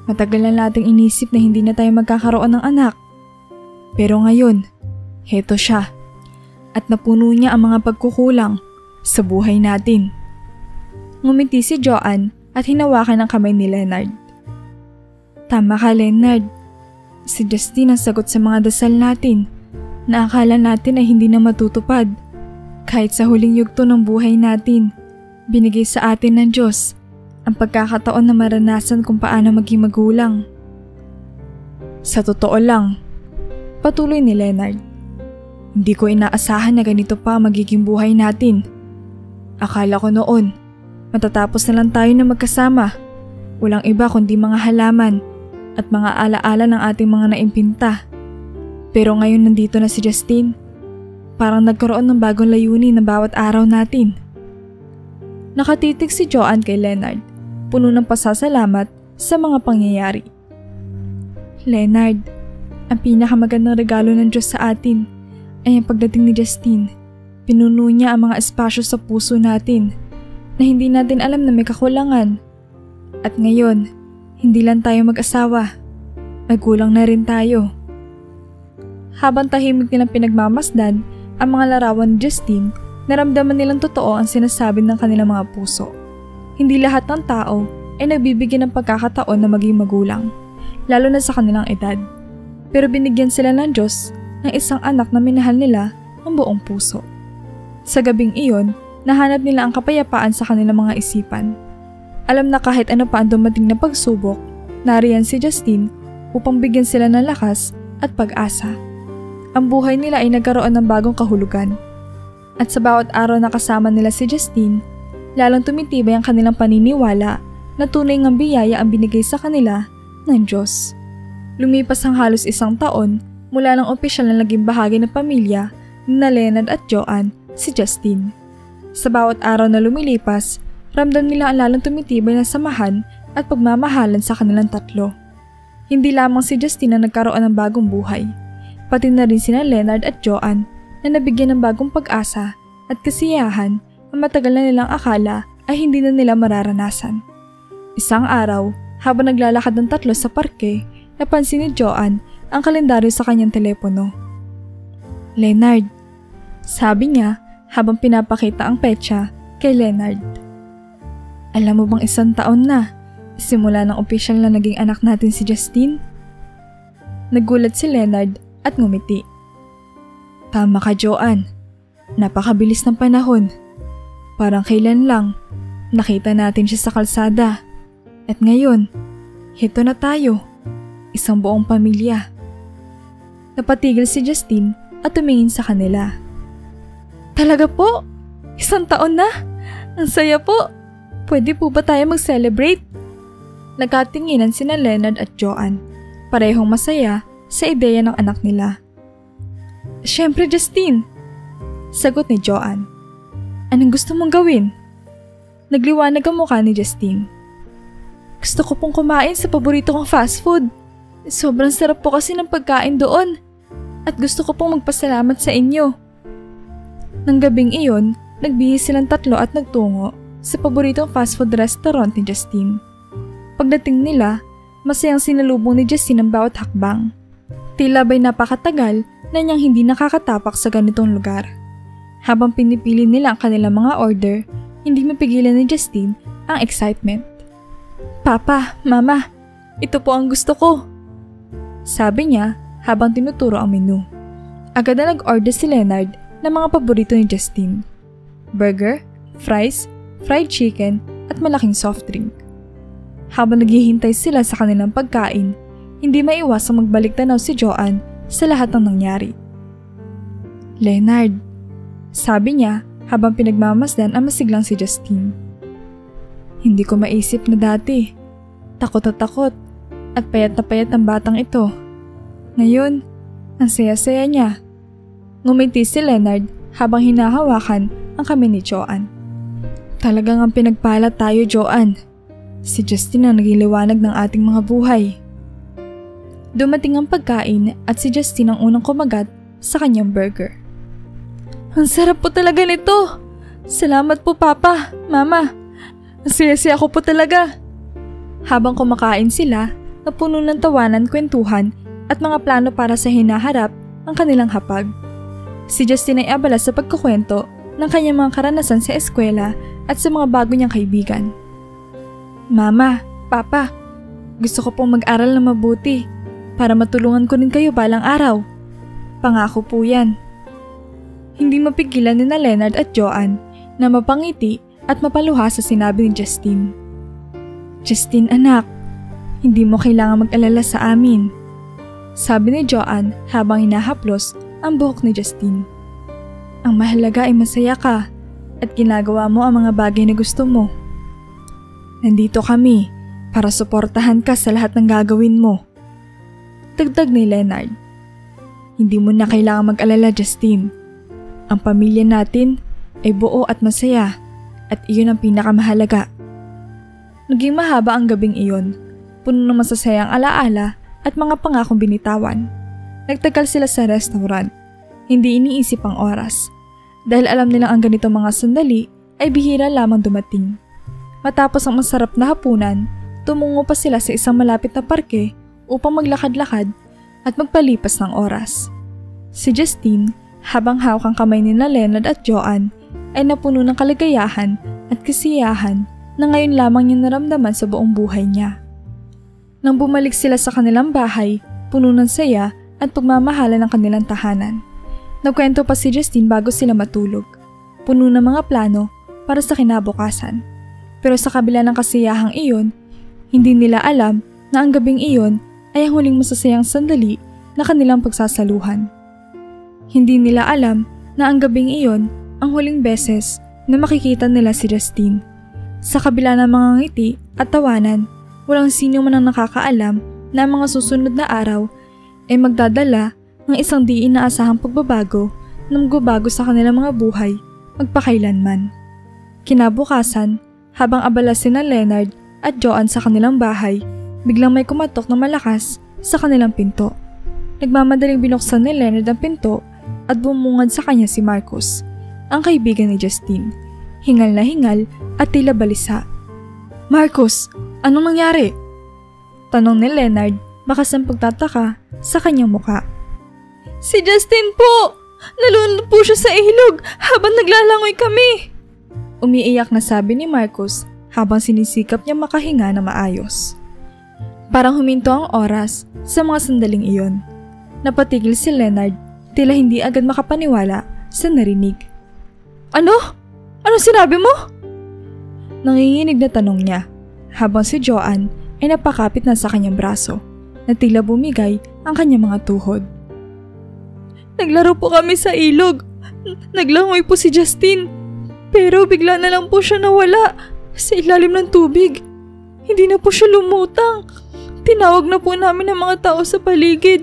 Matagal na nating inisip na hindi na tayo magkakaroon ng anak. Pero ngayon, heto siya. At napuno niya ang mga pagkukulang sa buhay natin. Ngumiti si Joanne at hinawakan ang kamay ni Leonard. Tama ka, Leonard. Si Justine ang sagot sa mga dasal natin na akala natin ay hindi na matutupad. Kahit sa huling yugto ng buhay natin, binigay sa atin ng Diyos ang pagkakataon na maranasan kung paano maging magulang. Sa totoo lang, patuloy ni Leonard, hindi ko inaasahan na ganito pa magiging buhay natin. Akala ko noon, matatapos na lang tayo na magkasama. Walang iba kundi mga halaman at mga alaala ng ating mga naimpinta. Pero ngayon nandito na si Justine. Parang nagkaroon ng bagong layunin na bawat araw natin. Nakatitig si Joanne kay Leonard, puno ng pasasalamat sa mga pangyayari. Leonard, ang pinakamagandang regalo ng Diyos sa atin ay ang pagdating ni Justine. Pinuno niya ang mga espasyo sa puso natin na hindi natin alam na may kakulangan. At ngayon, hindi lang tayo mag-asawa, magulang na rin tayo. Habang tahimik nilang pinagmamasdan ang mga larawan ni Justine, naramdaman nilang totoo ang sinasabi ng kanilang mga puso. Hindi lahat ng tao ay nagbibigyan ng pagkakataon na maging magulang, lalo na sa kanilang edad. Pero binigyan sila ng Diyos ng isang anak na minahal nila ng buong puso. Sa gabing iyon, nahanap nila ang kapayapaan sa kanilang mga isipan. Alam na kahit ano pa ang dumating na pagsubok, nariyan si Justine upang bigyan sila ng lakas at pag-asa. Ang buhay nila ay nagkaroon ng bagong kahulugan. At sa bawat araw na kasama nila si Justine, lalong tumitibay ang kanilang paniniwala na tunay ngang biyaya ang binigay sa kanila ng Diyos. Lumipas ang halos 1 taon mula nang opisyal na naging bahagi ng pamilya ni Leonard at Joanne si Justine. Sa bawat araw na lumilipas, ramdam nila ang lalong tumitibay na samahan at pagmamahalan sa kanilang tatlo. Hindi lamang si Justine ang nagkaroon ng bagong buhay, pati na rin sina Leonard at Joanne na nabigyan ng bagong pag-asa at kasiyahan na matagal na nilang akala ay hindi na nila mararanasan. Isang araw, habang naglalakad ng tatlo sa parke, napansin ni Joanne ang kalendaryo sa kanyang telepono. Leonard, sabi niya habang pinapakita ang petsa kay Leonard. Alam mo bang 1 taon na, simula ng opisyal na naging anak natin si Justine? Nagulat si Leonard at ngumiti. Tama ka, Joanne. Napakabilis ng panahon. Parang kailan lang, nakita natin siya sa kalsada. At ngayon, hito na tayo. Isang buong pamilya. Napatigil si Justine at tumingin sa kanila. Talaga po? 1 taon na? Ang saya po. Pwede po ba tayo mag-celebrate? Nagkatinginan sina Leonard at Joanne. Parehong masaya sa ideya ng anak nila. Siyempre, Justine. Sagot ni Joanne. Anong gusto mong gawin? Nagliwanag ang mukha ni Justine. Gusto ko pong kumain sa paborito kong fast food. Sobrang sarap po kasi ng pagkain doon. At gusto ko pong magpasalamat sa inyo. Nang gabing iyon, nagbihis silang tatlo at nagtungo sa paboritong fast food restaurant ni Justine. Pagdating nila, masayang sinalubong ni Justine ang bawat hakbang. Tila ba'y napakatagal na niyang hindi nakakatapak sa ganitong lugar. Habang pinipili nila ang kanilang mga order, hindi mapigilan ni Justine ang excitement. Papa, Mama, ito po ang gusto ko. Sabi niya habang tinuturo ang menu. Agad na nag-order si Leonard ng mga paborito ni Justine. Burger, fries, fried chicken at malaking soft drink. Habang naghihintay sila sa kanilang pagkain, hindi maiwasang magbalik tanaw si Joanne sa lahat ng nangyari. Leonard, sabi niya habang pinagmamasdan ang masiglang si Justine. Hindi ko maisip na dati. Takot na takot at payat na payat ang batang ito. Ngayon, ang saya-saya niya. Ngumiti si Leonard habang hinahawakan ang kamay ni Joanne. Talagang ang pinagpala tayo, Joanne. Si Justine ang naging liwanag ng ating mga buhay. Dumating ang pagkain at si Justine ang unang kumagat sa kanyang burger. Ang sarap po talaga nito! Salamat po, Papa, Mama. Ang saya-saya ko po talaga. Habang kumakain sila, napuno ng tawanan, kwentuhan at mga plano para sa hinaharap ang kanilang hapag. Si Justine ay abala sa pagkukwento ng kanyang mga karanasan sa eskwela at sa mga bago niyang kaibigan. Mama, Papa, gusto ko pong mag-aral na mabuti para matulungan ko rin kayo balang araw. Pangako po yan. Hindi mapigilan ni na Leonard at Joanne na mapangiti at mapaluha sa sinabi ni Justine. Justine, anak, hindi mo kailangan mag-alala sa amin. Sabi ni Joanne habang hinahaplos ang buhok ni Justine. Ang mahalaga ay masaya ka at ginagawa mo ang mga bagay na gusto mo. Nandito kami para suportahan ka sa lahat ng gagawin mo. Dagdag ni Leonard. Hindi mo na kailangan mag-alala, Justine. Ang pamilya natin ay buo at masaya at iyon ang pinakamahalaga. Naging mahaba ang gabing iyon, puno ng masasayang alaala at mga pangakong binitawan. Nagtagal sila sa restaurant. Hindi iniisip ang oras. Dahil alam nilang ang ganitong mga sandali ay bihira lamang dumating. Matapos ang masarap na hapunan, tumungo pa sila sa isang malapit na parke upang maglakad-lakad at magpalipas ng oras. Si Justine, habang hawak ang kamay ni Leonard at Joanne, ay napuno ng kaligayahan at kasiyahan na ngayon lamang niya naramdaman sa buong buhay niya. Nang bumalik sila sa kanilang bahay, puno ng saya at pagmamahalan ng kanilang tahanan. Nagkwento pa si Justine bago sila matulog, puno ng mga plano para sa kinabukasan. Pero sa kabila ng kasiyahang iyon, hindi nila alam na ang gabing iyon ay ang huling masasayang sandali na kanilang pagsasaluhan. Hindi nila alam na ang gabing iyon ang huling beses na makikita nila si Justine. Sa kabila ng mga ngiti at tawanan, walang sino man ang nakakaalam na ang mga susunod na araw ay magdadala ng isang di inaasahang pagbabago na magbabago sa kanilang mga buhay magpakailanman. Kinabukasan, habang abala sina Leonard at Joanne sa kanilang bahay, biglang may kumatok na malakas sa kanilang pinto. Nagmamadaling binuksan ni Leonard ang pinto at bumungad sa kanya si Marcus, ang kaibigan ni Justine. Hingal na hingal at tila balisa. Marcus, Anong nangyari? Tanong ni Leonard, bakas ng pagtataka sa kanyang muka. Si Justin po! Nalunod po siya sa ilog habang naglalangoy kami! Umiiyak na sabi ni Marcus habang sinisikap niya makahinga na maayos. Parang huminto ang oras sa mga sandaling iyon. Napatigil si Leonard, tila hindi agad makapaniwala sa narinig. Ano? Anong sinabi mo? Nanginginig na tanong niya habang si Joanne ay napakapit na sa kanyang braso na tila bumigay ang kanyang mga tuhod. Naglaro po kami sa ilog. Naglangoy po si Justin. Pero bigla na lang po siya nawala sa ilalim ng tubig. Hindi na po siya lumutang. Tinawag na po namin ang mga tao sa paligid.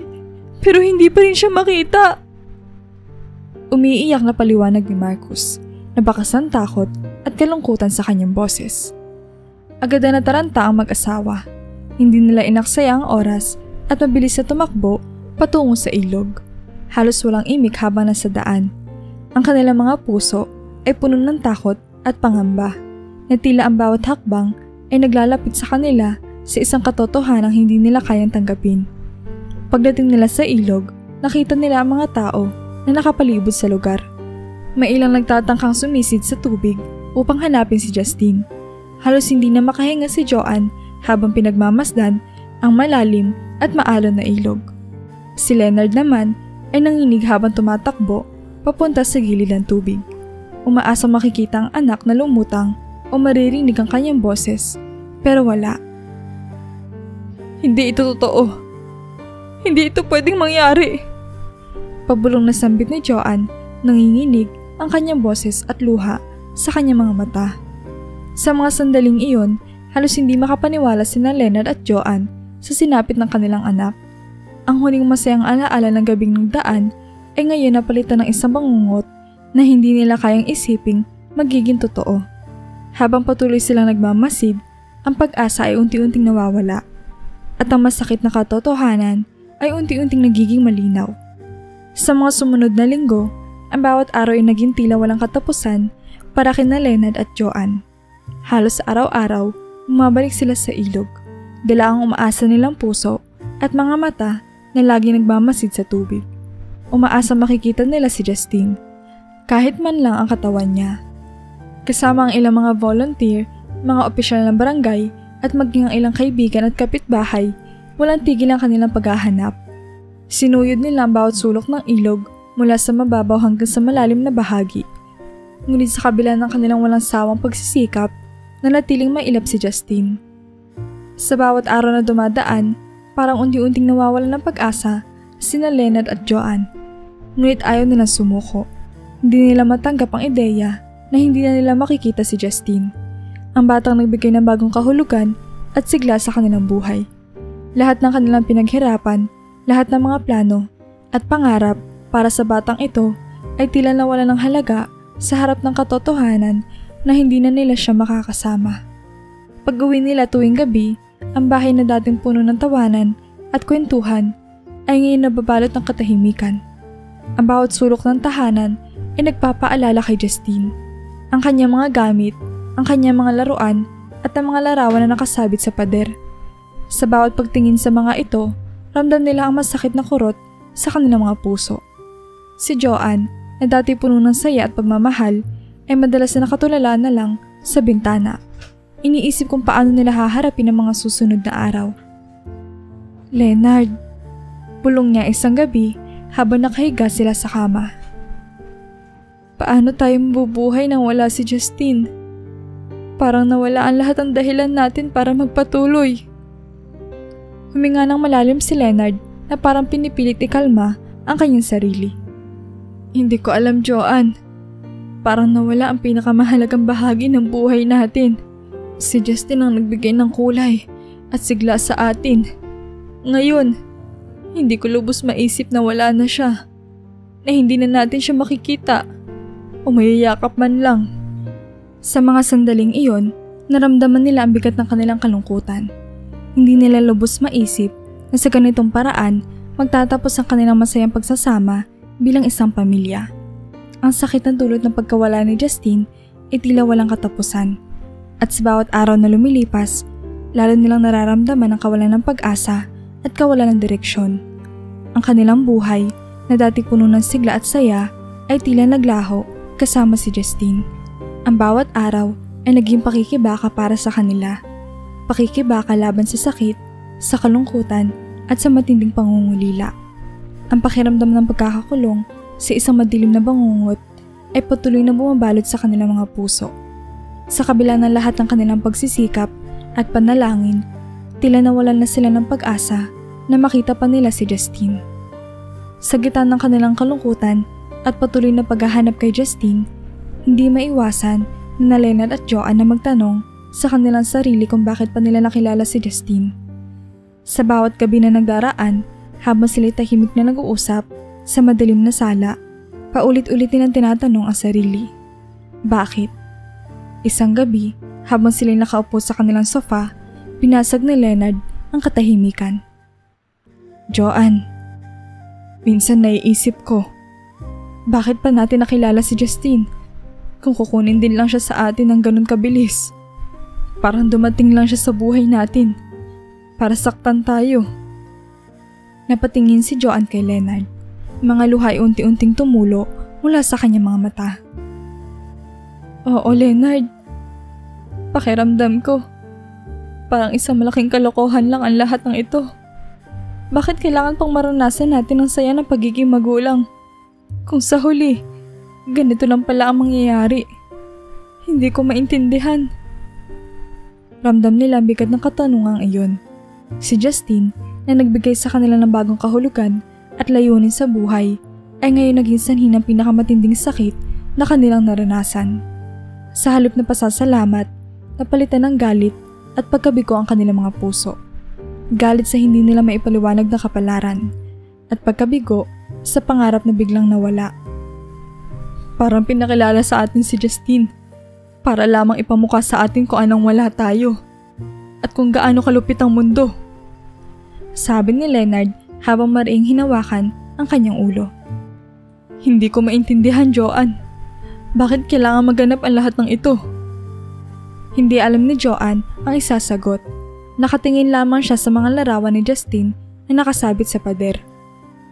Pero hindi pa rin siya makita. Umiiyak na paliwanag ni Marcus na bakas ng takot at kalungkutan sa kanyang boses. Agad na nataranta ang mag-asawa. Hindi nila inaksaya ang oras at mabilis na tumakbo patungo sa ilog. Halos walang imik habang nasa daan. Ang kanilang mga puso ay puno ng takot at pangamba na tila ang bawat hakbang ay naglalapit sa kanila sa isang katotohanang hindi nila kayang tanggapin. Pagdating nila sa ilog, nakita nila ang mga tao na nakapalibot sa lugar. May ilang nagtatangkang sumisid sa tubig upang hanapin si Justin. Halos hindi na makahinga si Joanne habang pinagmamasdan ang malalim at maalon na ilog. Si Leonard naman ay nanginig habang tumatakbo papunta sa gilid ng tubig. Umaasang makikita ang anak na lumutang o maririnig ang kanyang boses, pero wala. Hindi ito totoo. Hindi ito pwedeng mangyari. Pabulong na sambit ni Joanne, nanginginig ang kanyang boses at luha sa kanyang mga mata. Sa mga sandaling iyon, halos hindi makapaniwala sina Leonard at Joanne sa sinapit ng kanilang anak. Ang huling masayang alaala ng gabing nagdaan ay ngayon napalitan ng isang bangungot na hindi nila kayang isiping magiging totoo. Habang patuloy silang nagmamasid, ang pag-asa ay unti-unting nawawala at ang masakit na katotohanan ay unti-unting nagiging malinaw. Sa mga sumunod na linggo, ang bawat araw ay naging tila walang katapusan para kina Leonard at Joanne. Halos araw-araw, bumabalik sila sa ilog, dala ang umaasa nilang puso at mga mata na lagi nagmamasid sa tubig. Umaasa makikita nila si Justin, kahit man lang ang katawan niya. Kasama ang ilang mga volunteer, mga opisyal ng barangay at maging ang ilang kaibigan at kapitbahay, walang tigil ang kanilang paghahanap. Sinuyod nila ang bawat sulok ng ilog mula sa mababaw hanggang sa malalim na bahagi. Ngunit sa kabila ng kanilang walang sawang pagsisikap, nanatiling mailap si Justin. Sa bawat araw na dumadaan, parang unti-unting nawawalan ng pag-asa sina Leonard at Joanne. Ngunit ayaw nilang sumuko. Hindi nila matanggap ang ideya na hindi na nila makikita si Justin, ang batang nagbigay ng bagong kahulugan at sigla sa kanilang buhay. Lahat ng kanilang pinaghirapan, lahat ng mga plano at pangarap para sa batang ito ay tila nawala ng halaga sa harap ng katotohanan na hindi na nila siya makakasama. Pag-uwi nila tuwing gabi, ang bahay na dating puno ng tawanan at kwentuhan ay ngayon nababalot ng katahimikan. Ang bawat sulok ng tahanan ay nagpapaalala kay Justin. Ang kanyang mga gamit, ang kanyang mga laruan at ang mga larawan na nakasabit sa pader. Sa bawat pagtingin sa mga ito, ramdam nila ang masakit na kurot sa kanilang mga puso. Si Joanne, na dati puno ng saya at pagmamahal, ay madalas na nakatulala na lang sa bintana. Iniisip kung paano nila haharapin ang mga susunod na araw. Leonard, bulong niya isang gabi habang nakahiga sila sa kama. Paano tayo mabubuhay nang wala si Justin? Parang nawala ang lahat ng dahilan natin para magpatuloy. Huminga ng malalim si Leonard na parang pinipilit ikalma ang kanyang sarili. Hindi ko alam, Joanne. Parang nawala ang pinakamahalagang bahagi ng buhay natin. Si Justin ang nagbigay ng kulay at sigla sa atin. Ngayon, hindi ko lubos maisip na wala na siya. Na hindi na natin siya makikita o mayayakap man lang. Sa mga sandaling iyon, naramdaman nila ang bigat ng kanilang kalungkutan. Hindi nila lubos maisip na sa ganitong paraan magtatapos ang kanilang masayang pagsasama bilang isang pamilya. Ang sakit na dulot ng pagkawala ni Justin ay tila walang katapusan. At sa bawat araw na lumilipas, Lalo nilang nararamdaman ang kawalan ng pag-asa at kawalan ng direksyon. Ang kanilang buhay na dati puno ng sigla at saya ay tila naglaho kasama si Justine. Ang bawat araw ay naging pakikibaka para sa kanila. Pakikibaka laban sa sakit, sa kalungkutan at sa matinding pangungulila. Ang pakiramdam ng pagkakakulong sa isang madilim na bangungot ay patuloy na bumabalot sa kanilang mga puso. Sa kabila ng lahat ng kanilang pagsisikap at panalangin, tila nawalan na sila ng pag-asa na makita pa nila si Justine. Sa gitna ng kanilang kalungkutan at patuloy na paghahanap kay Justine, hindi maiwasan na Leonard at Joanne na magtanong sa kanilang sarili kung bakit pa nila nakilala si Justine. Sa bawat gabi na nagdaraan, habang sila'y tahimik na nag-uusap sa madilim na sala, paulit-ulit nilang tinatanong ang sarili. Bakit? Isang gabi, habang sila'y nakaupo sa kanilang sofa, binasag ni Leonard ang katahimikan. Joanne, minsan naiisip ko, bakit pa natin nakilala si Justine? Kung kukunin din lang siya sa atin ng ganun kabilis. Parang dumating lang siya sa buhay natin para saktan tayo. Napatingin si Joanne kay Leonard. Mga luha ay unti-unting tumulo mula sa kanyang mga mata. Oo, Leonard. Pakiramdam ko, parang isang malaking kalokohan lang ang lahat ng ito. Bakit kailangan pang maranasan natin ang saya ng pagiging magulang? Kung sa huli, ganito lang pala ang mangyayari. Hindi ko maintindihan. Ramdam nila ang bigat ng katanungang iyon. Si Justine, na nagbigay sa kanila ng bagong kahulugan at layunin sa buhay, ay ngayon naging sanhi ng pinakamatinding sakit na kanilang naranasan. Sa halip na pasasalamat, napalitan ng galit at pagkabigo ang kanilang mga puso. Galit sa hindi nila maipaliwanag na kapalaran at pagkabigo sa pangarap na biglang nawala. Parang pinakilala sa atin si Justine para lamang ipamukha sa atin kung anong wala tayo at kung gaano kalupit ang mundo. Sabi ni Leonard habang mariing hinawakan ang kanyang ulo. Hindi ko maintindihan, Joanne. Bakit kailangan maganap ang lahat ng ito? Hindi alam ni Joanne ang isasagot. Nakatingin lamang siya sa mga larawan ni Justine na nakasabit sa pader.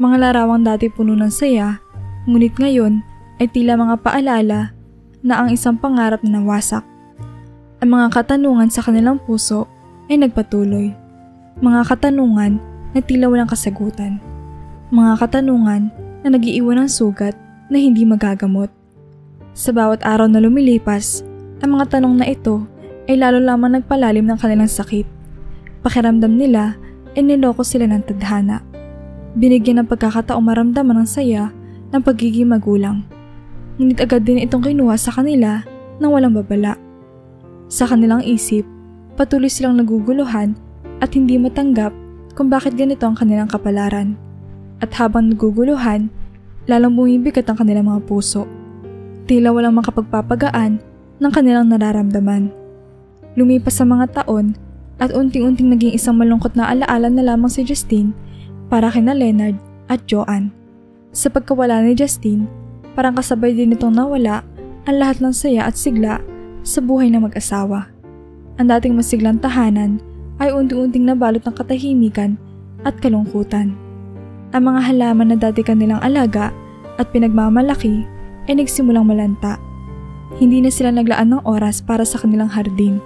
Mga larawang dati puno ng saya, ngunit ngayon ay tila mga paalala na ang isang pangarap na nawasak. Ang mga katanungan sa kanilang puso ay nagpatuloy. Mga katanungan na tila walang kasagutan. Mga katanungan na nag-iiwan ng sugat na hindi magagamot. Sa bawat araw na lumilipas, ang mga tanong na ito ay lalo lamang nagpalalim ng kanilang sakit. Pakiramdam nila ay niloko sila ng tadhana. Binigyan ng pagkakataong maramdaman ng saya ng pagiging magulang. Ngunit agad din itong kinuha sa kanila ng walang babala. Sa kanilang isip, patuloy silang naguguluhan at hindi matanggap kung bakit ganito ang kanilang kapalaran. At habang naguguluhan, lalong bumibigat ang kanilang mga puso. Tila walang makapagpapagaan ng kanilang nararamdaman. Lumipas sa mga taon at unting-unting naging isang malungkot na alaala na lamang si Justine para kina Leonard at Joanne. Sa pagkawala ni Justine, parang kasabay din itong nawala ang lahat ng saya at sigla sa buhay ng mag-asawa. Ang dating masiglang tahanan ay unti-unting nabalot ng katahimikan at kalungkutan. Ang mga halaman na dati kanilang alaga at pinagmamalaki ay nagsimulang malanta. Hindi na sila naglaan ng oras para sa kanilang hardin.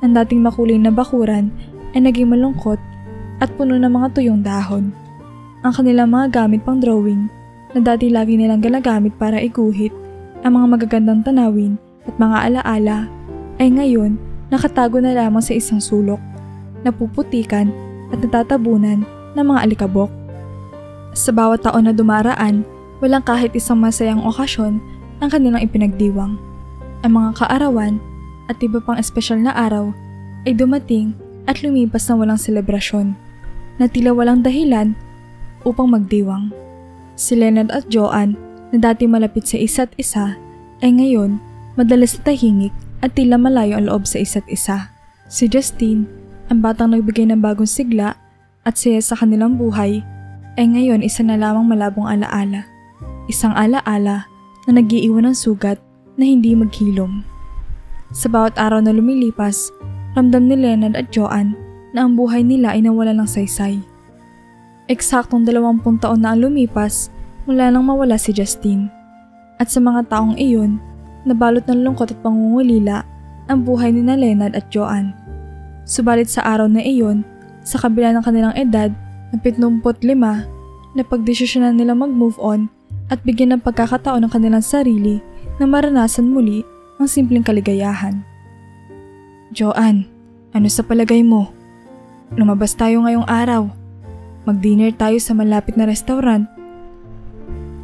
Ang dating makulay na bakuran ay naging malungkot at puno ng mga tuyong dahon. Ang kanilang mga gamit pang drawing na dati lagi nilang ginagamit para iguhit ang mga magagandang tanawin at mga alaala ay ngayon nakatago na lamang sa isang sulok, napuputikan at natatabunan ng mga alikabok. Sa bawat taon na dumaraan, walang kahit isang masayang okasyon ang kanilang ipinagdiwang. Ang mga kaarawan at iba pang espesyal na araw ay dumating at lumipas na walang selebrasyon, na tila walang dahilan upang magdiwang. Si Leonard at Joanne na dati malapit sa isa't isa ay ngayon madalas na tahimik at tila malayo ang loob sa isa't isa. Si Justine, ang batang nagbigay ng bagong sigla at saya sa kanilang buhay, ay ngayon isa na lamang malabong alaala. Isang alaala na nag-iiwan ng sugat na hindi maghilom. Sa bawat araw na lumilipas, Ramdam ni Leonard at Joanne na ang buhay nila ay nawala ng saysay. Eksaktong 20 taon na ang lumipas mula nang mawala si Justine. At sa mga taong iyon, nabalot ng lungkot at pangungulila ang buhay ni na Leonard at Joanne. Subalit sa araw na iyon, sa kabila ng kanilang edad na 75, napagdesisyonan nila mag-move on at bigyan ng pagkakataon ng kanilang sarili na maranasan muli ang simpleng kaligayahan. Joanne, ano sa palagay mo? Lumabas tayo ngayong araw. Mag-dinner tayo sa malapit na restaurant.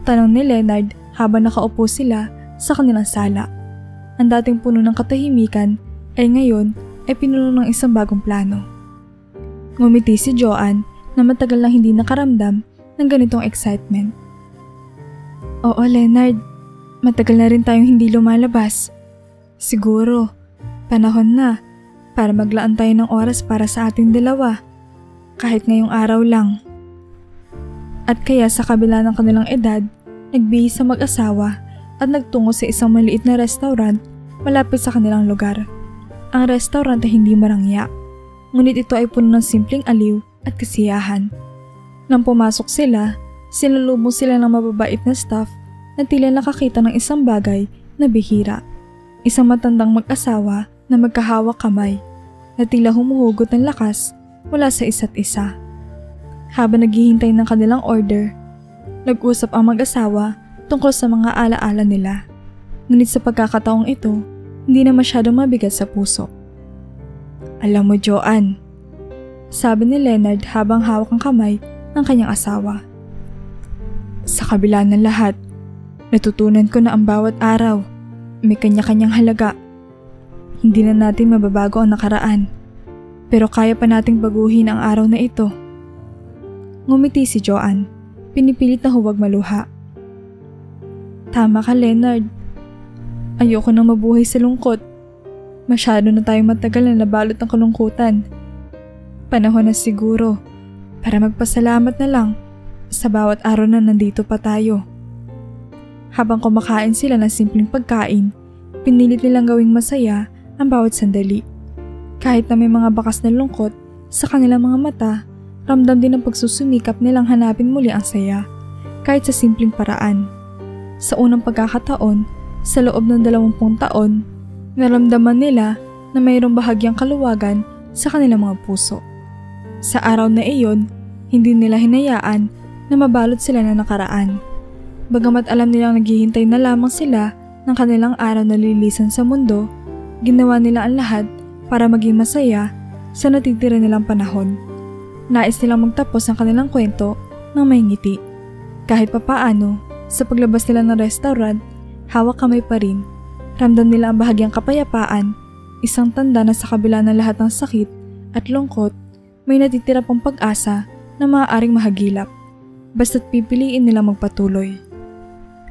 Tanong ni Leonard habang nakaupo sila sa kanilang sala. Ang dating puno ng katahimikan ay ngayon ay pinuno ng isang bagong plano. Ngumiti si Joanne na matagal na hindi nakaramdam ng ganitong excitement. Oo Leonard, matagal na rin tayong hindi lumalabas. Siguro, panahon na para maglaan tayo ng oras para sa ating dalawa, kahit ngayong araw lang. At kaya sa kabila ng kanilang edad, nagbihis sa mag-asawa at nagtungo sa isang maliit na restaurant malapit sa kanilang lugar. Ang restaurant ay hindi marangya, ngunit ito ay puno ng simpleng aliw at kasiyahan. Nang pumasok sila, sinalubong sila ng mababait na staff na tila nakakita ng isang bagay na bihira. Isang matandang mag-asawa na magkahawak kamay na tila humuhugot ng lakas mula sa isa't isa. Habang naghihintay ng kanilang order, nag-usap ang mag-asawa tungkol sa mga alaala nila. Ngunit sa pagkakataong ito, hindi na masyadong mabigat sa puso. Alam mo Joanne, sabi ni Leonard habang hawak ang kamay ng kanyang asawa. Sa kabila ng lahat, natutunan ko na ang bawat araw may kanya-kanyang halaga. Hindi na natin mababago ang nakaraan, pero kaya pa nating baguhin ang araw na ito. Ngumiti si Joanne, pinipilit na huwag maluha. Tama ka Leonard, ayoko nang mabuhay sa lungkot. Masyado na tayong matagal na nabalot ng kalungkutan. Panahon na siguro para magpasalamat na lang sa bawat araw na nandito pa tayo. Habang kumakain sila ng simpleng pagkain, pinilit nilang gawing masaya ang bawat sandali. Kahit na may mga bakas na lungkot sa kanilang mga mata, ramdam din ang pagsusumikap nilang hanapin muli ang saya, kahit sa simpleng paraan. Sa unang pagkakataon, sa loob ng 20 taon, naramdaman nila na mayroong bahagyang kaluwagan sa kanilang mga puso. Sa araw na iyon, hindi nila hinayaan na mabalot sila ng nakaraan. Bagamat alam nilang naghihintay na lamang sila ng kanilang araw na lilisan sa mundo, ginawa nila ang lahat para maging masaya sa natitira nilang panahon. Nais nilang magtapos ang kanilang kwento ng may ngiti. Kahit papaano, sa paglabas nila ng restaurant, hawak kamay pa rin. Ramdam nila ang bahagyang kapayapaan, isang tanda na sa kabila ng lahat ng sakit at lungkot, may natitira pang pag-asa na maaaring mahagilap, basta't pipiliin nila magpatuloy.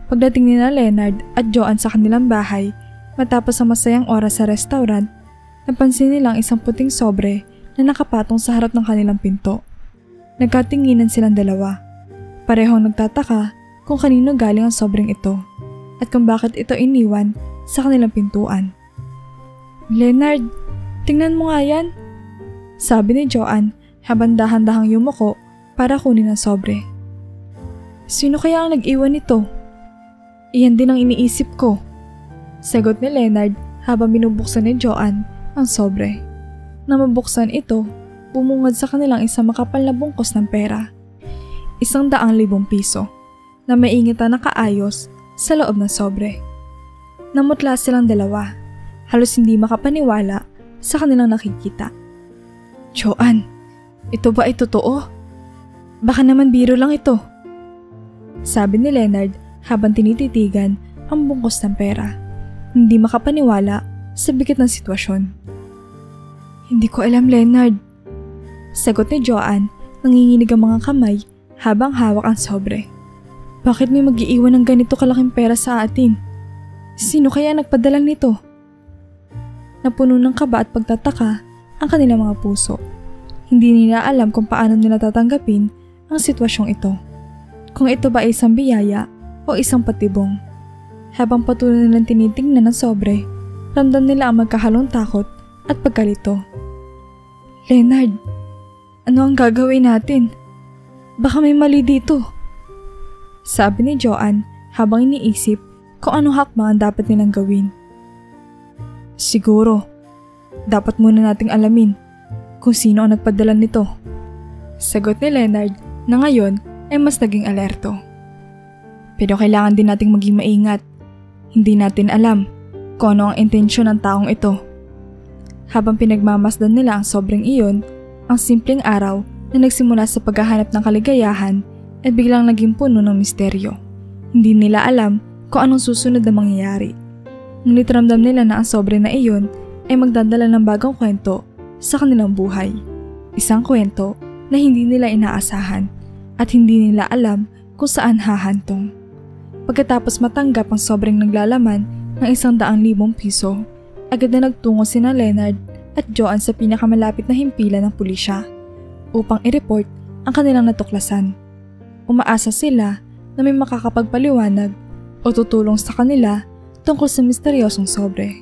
Pagdating nila Leonard at Joanne sa kanilang bahay, matapos ang masayang oras sa restaurant, napansin nilang isang puting sobre na nakapatong sa harap ng kanilang pinto. Nagkatinginan silang dalawa. Parehong nagtataka kung kanino galing ang sobreng ito at kung bakit ito iniwan sa kanilang pintuan. Leonard, tingnan mo nga yan, sabi ni Joanne habang dahan-dahang yumuko para kunin ang sobre. Sino kaya ang nag-iwan nito? Iyan din ang iniisip ko, sagot ni Leonard habang binubuksan ni Joanne ang sobre. Nang mabuksan ito, bumungad sa kanilang isang makapal na bungkos ng pera. 100,000 piso na maingitan na kaayos sa loob ng sobre. Namutla silang dalawa, halos hindi makapaniwala sa kanilang nakikita. Joanne, ito ba ay totoo? Baka naman biro lang ito, sabi ni Leonard habang tinititigan ang bungkos ng pera. Hindi makapaniwala sa bigat ng sitwasyon. Hindi ko alam Leonard, sagot ni Joanne, nanginginig ang mga kamay habang hawak ang sobre. Bakit may mag-iiwan ng ganito kalaking pera sa atin? Sino kaya nagpadala nito? Napuno ng kaba at pagtataka ang kanilang mga puso. Hindi nila alam kung paano nila tatanggapin ang sitwasyong ito. Kung ito ba ay isang biyaya o isang patibong. Habang patuloy nilang tinitingnan ang sobre, ramdam nila ang magkahalong takot at pagkalito. Leonard, ano ang gagawin natin? Baka may mali dito. Sabi ni Joanne habang iniisip kung anong hakbang ang dapat nilang gawin. Siguro, dapat muna nating alamin kung sino ang nagpadala nito. Sagot ni Leonard na ngayon ay mas naging alerto. Pero kailangan din nating maging maingat. Hindi natin alam kung ano ang intensyon ng taong ito. Habang pinagmamasdan nila ang sobrang iyon, ang simpleng araw na nagsimula sa paghahanap ng kaligayahan ay biglang naging puno ng misteryo. Hindi nila alam kung anong susunod na mangyayari. Ngunit ramdam nila na ang sobre na iyon ay magdadala ng bagong kwento sa kanilang buhay. Isang kwento na hindi nila inaasahan at hindi nila alam kung saan hahantong. Pagkatapos matanggap ang sobrang naglalaman ng 100,000 piso, agad na nagtungo sina Leonard at Joanne sa pinakamalapit na himpilan ng pulisya upang i-report ang kanilang natuklasan. Umaasa sila na may makakapagpaliwanag o tutulong sa kanila tungkol sa misteryosong sobre.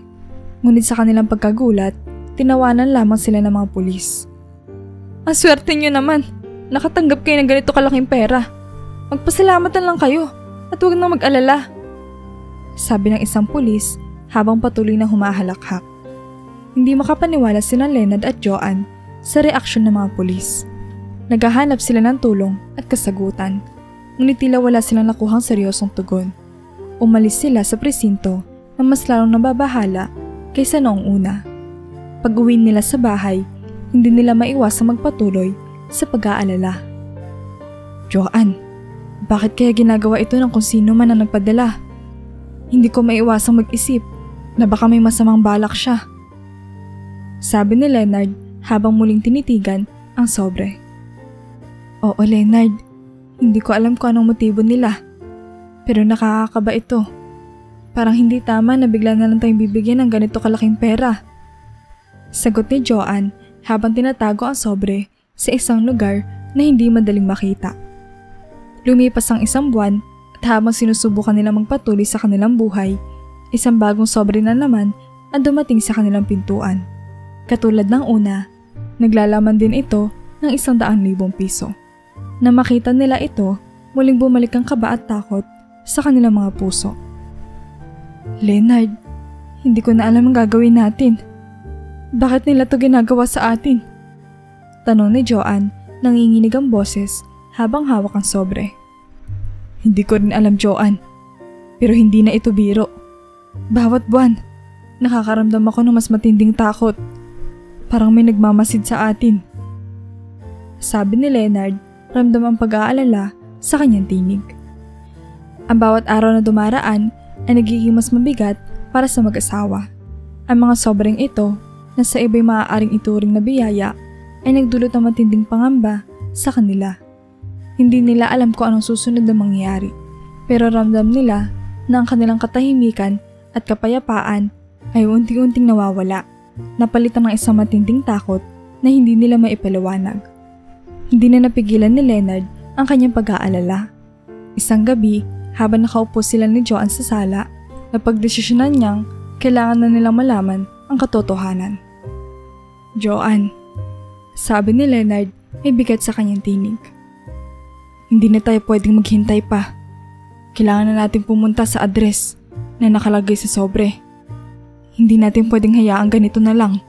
Ngunit sa kanilang pagkagulat, tinawanan lamang sila ng mga pulis. Ang swerte nyo naman, nakatanggap kayo ng ganito kalaking pera. Magpasalamatan lang kayo at huwag nang mag-alala. Sabi ng isang pulis habang patuloy na humahalakhak. Hindi makapaniwala sina Leonard at Joanne sa reaksyon ng mga pulis. Naghahanap sila ng tulong at kasagutan, ngunit tila wala silang nakuhang seryosong tugon. Umalis sila sa presinto na mas lalong nababahala kaysa noong una. Pag-uwi nila sa bahay, hindi nila maiwasang magpatuloy sa pag-aalala. Joanne, bakit kaya ginagawa ito ng kung sino man ang nagpadala? Hindi ko maiwasang mag-isip na baka may masamang balak siya. Sabi ni Leonard habang muling tinitigan ang sobre. Oo Leonard, hindi ko alam kung anong motibo nila. Pero nakakakaba ito. Parang hindi tama na bigla na lang tayong bibigyan ng ganito kalaking pera. Sagot ni Joanne habang tinatago ang sobre sa isang lugar na hindi madaling makita. Lumipas ang 1 buwan at habang sinusubukan nilang magpatuloy sa kanilang buhay, isang bagong sobre na naman ang dumating sa kanilang pintuan. Katulad ng una, naglalaman din ito ng 100,000 piso. Na makita nila ito, muling bumalik ang kaba at takot sa kanilang mga puso. Leonard, hindi ko na alam ang gagawin natin. Bakit nila to ginagawa sa atin? Tanong ni Joanne, nanginginig ang boses habang hawak ang sobre. Hindi ko rin alam Joanne, pero hindi na ito biro. Bawat buwan, nakakaramdam ako ng mas matinding takot. Parang may nagmamasid sa atin. Sabi ni Leonard, ramdam ang pag-aalala sa kanyang tinig. Ang bawat araw na dumaraan ay nagiging mas mabigat para sa mag-asawa. Ang mga sobrang ito na sa iba'y maaaring ituring na biyaya ay nagdulot ng matinding pangamba sa kanila. Hindi nila alam kung anong susunod na mangyayari, pero ramdam nila na ang kanilang katahimikan at kapayapaan ay unti-unting nawawala, napalitan ng isang matinding takot na hindi nila maipaliwanag. Hindi na napigilan ni Leonard ang kanyang pag-aalala. Isang gabi, habang nakaupo sila ni Joanne sa sala, napagdesisyonan niyang kailangan na nilang malaman ang katotohanan. Joanne, sabi ni Leonard, may bigat sa kanyang tinig. Hindi na tayo pwedeng maghintay pa. Kailangan na natin pumunta sa address na nakalagay sa sobre. Hindi natin pwedeng hayaan ganito na lang.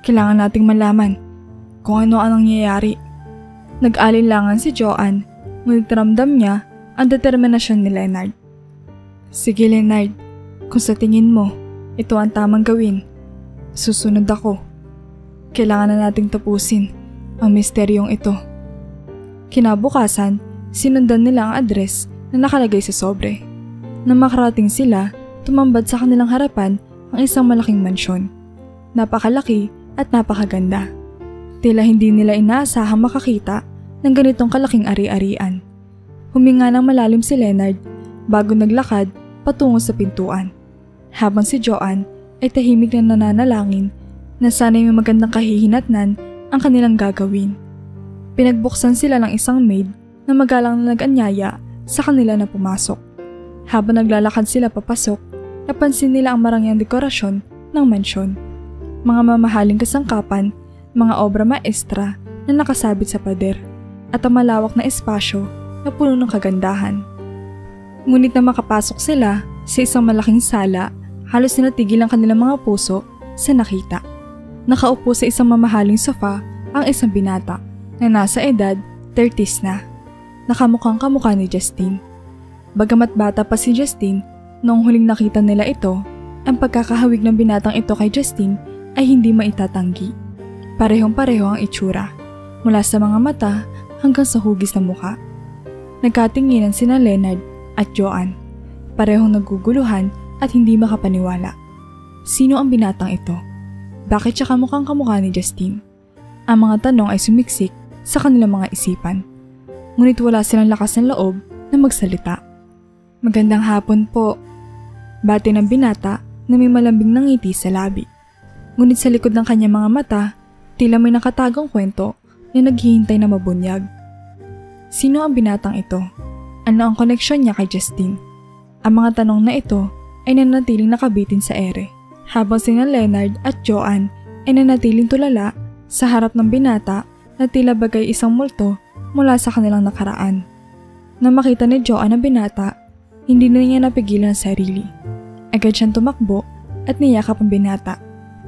Kailangan nating malaman kung ano ang nangyayari. Nag-alinlangan si Joanne, ngunit ramdam niya ang determinasyon ni Leonard. Sige Leonard, kung sa tingin mo, ito ang tamang gawin. Susunod ako. Kailangan na nating tapusin ang misteryong ito. Kinabukasan, sinundan nila ang address na nakalagay sa sobre. Nang makarating sila, tumambad sa kanilang harapan ang isang malaking mansyon. Napakalaki at napakaganda. Tila hindi nila inaasahang makakita ng ganitong kalaking ari-arian. Huminga ng malalim si Leonard bago naglakad patungo sa pintuan. Habang si Joanne ay tahimik na nananalangin na sana'y may magandang kahihinatnan ang kanilang gagawin. Pinagbuksan sila ng isang maid na magalang na nag-anyaya sa kanila na pumasok. Habang naglalakad sila papasok, napansin nila ang marangyang dekorasyon ng mansyon. mga mamahaling kasangkapan, mga obra maestra na nakasabit sa pader, at ang malawak na espasyo na puno ng kagandahan. Ngunit na makapasok sila sa isang malaking sala, halos natigil ang kanilang mga puso sa nakita. Nakaupo sa isang mamahaling sofa ang isang binata na nasa edad 30s na. Nakamukhang kamukha ni Justine. Bagamat bata pa si Justine, noong huling nakita nila ito, ang pagkakahawig ng binatang ito kay Justine ay hindi maitatanggi. Parehong-pareho ang itsura, mula sa mga mata hanggang sa hugis ng mukha. Nagkatinginan sina Leonard at Joanne, parehong naguguluhan at hindi makapaniwala. Sino ang binatang ito? Bakit siya kamukhang kamukha ni Justine? Ang mga tanong ay sumiksik sa kanilang mga isipan. Ngunit wala silang lakas ng loob na magsalita. Magandang hapon po. Bati ng binata na may malambing na ngiti sa labi. Ngunit sa likod ng kanyang mga mata, tila may nakatagong kwento na naghihintay na mabunyag. Sino ang binatang ito? Ano ang koneksyon niya kay Justine? Ang mga tanong na ito ay nanatiling nakabitin sa ere, habang sina Leonard at Joanne ay nanatiling tulala sa harap ng binata na tila bagay isang multo mula sa kanilang nakaraan. Nang makita ni Joanne ang binata, hindi na niya napigilan ang sarili. Agad siyang tumakbo at niyakap ang binata,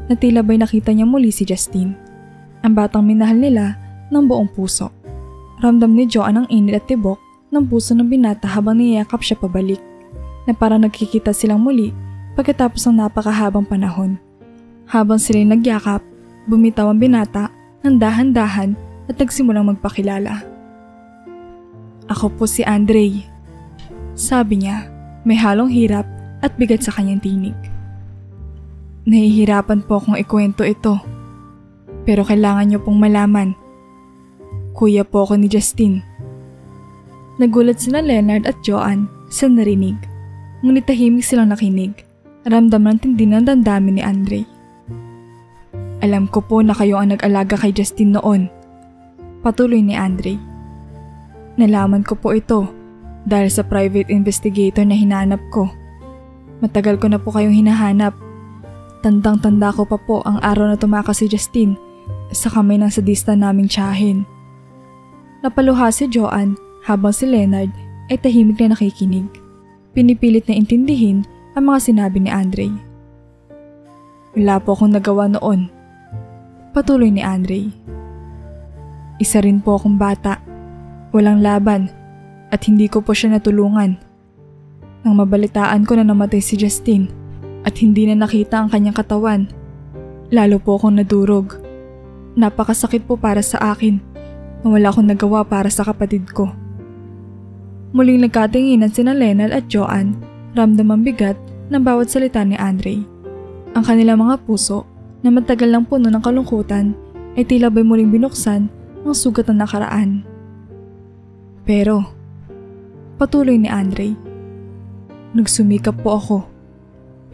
na tila ba'y nakita niya muli si Justine, ang batang minahal nila ng buong puso. Ramdam ni Joanne ang init at tibok ng puso ng binata habang niyakap siya pabalik, na parang nagkikita silang muli pagkatapos ng napakahabang panahon. Habang sila'y nagyakap, bumitaw ang binata ng dahan-dahan at nagsimulang magpakilala. Ako po si Andre. Sabi niya, may halong hirap at bigat sa kanyang tinig. Nahihirapan po akong ikwento ito, pero kailangan niyo pong malaman. Kuya po ako ni Justine. Nagulat sina Leonard at Joanne sa narinig, ngunit tahimik silang nakinig. Ramdam ng tindi ng damdamin ni Andre. Alam ko po na kayo ang nag-alaga kay Justine noon. Patuloy ni Andre. Nalaman ko po ito dahil sa private investigator na hinanap ko. Matagal ko na po kayong hinahanap. Tandang-tanda ko pa po ang araw na tumakas si Justine sa kamay ng sadista naming tiyahin. Napaluha si Joanne habang si Leonard ay tahimik na nakikinig. Pinipilit na intindihin ang mga sinabi ni Andre. Wala po akong nagawa noon. Patuloy ni Andre. Isa rin po akong bata. Walang laban at hindi ko po siya natulungan. Nang mabalitaan ko na namatay si Justine at hindi na nakita ang kanyang katawan, lalo po akong nadurog. Napakasakit po para sa akin na wala akong nagawa para sa kapatid ko. Muling nagkatinginan sina Leonard at Joanne, ramdam ang bigat ng bawat salita ni Andre. Ang kanilang mga puso na matagal lang puno ng kalungkutan ay tila ba'y muling binuksan ng sugat ng nakaraan. Pero, patuloy ni Andre, nagsumikap po ako.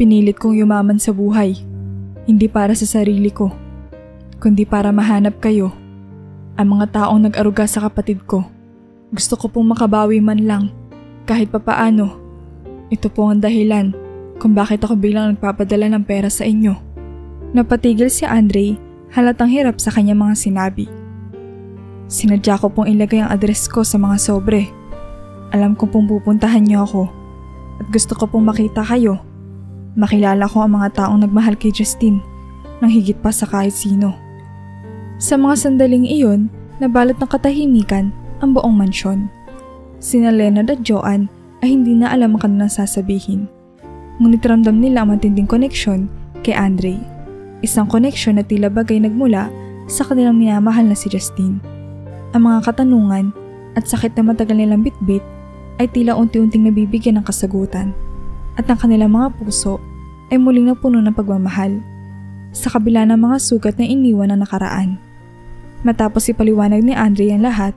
Pinilit kong yumaman sa buhay, hindi para sa sarili ko, kundi para mahanap kayo, ang mga taong nag-aruga sa kapatid ko. Gusto ko pong makabawi man lang, kahit papaano. Ito po ang dahilan kung bakit ako biglang nagpapadala ng pera sa inyo. Napatigil si Andre, halatang hirap sa kanyang mga sinabi. Sinadya ko pong ilagay ang address ko sa mga sobre. Alam kong pong pupuntahan niyo ako at gusto ko pong makita kayo. Makilala ko ang mga taong nagmahal kay Justine nang higit pa sa kahit sino. Sa mga sandaling iyon, nabalot ng katahimikan ang buong mansyon. Sina Leonard at Joanne ay hindi na alam ang kanilang sasabihin. Ngunit ramdam nila ang matinding koneksyon kay Andre. Isang koneksyon na tila bagay nagmula sa kanilang minamahal na si Justine. Ang mga katanungan at sakit na matagal nilang bitbit ay tila unti-unting nabibigyan ng kasagutan at ang kanilang mga puso ay muling napuno ng pagmamahal sa kabila ng mga sugat na iniwan ng nakaraan. Matapos ipaliwanag ni Andre ang lahat,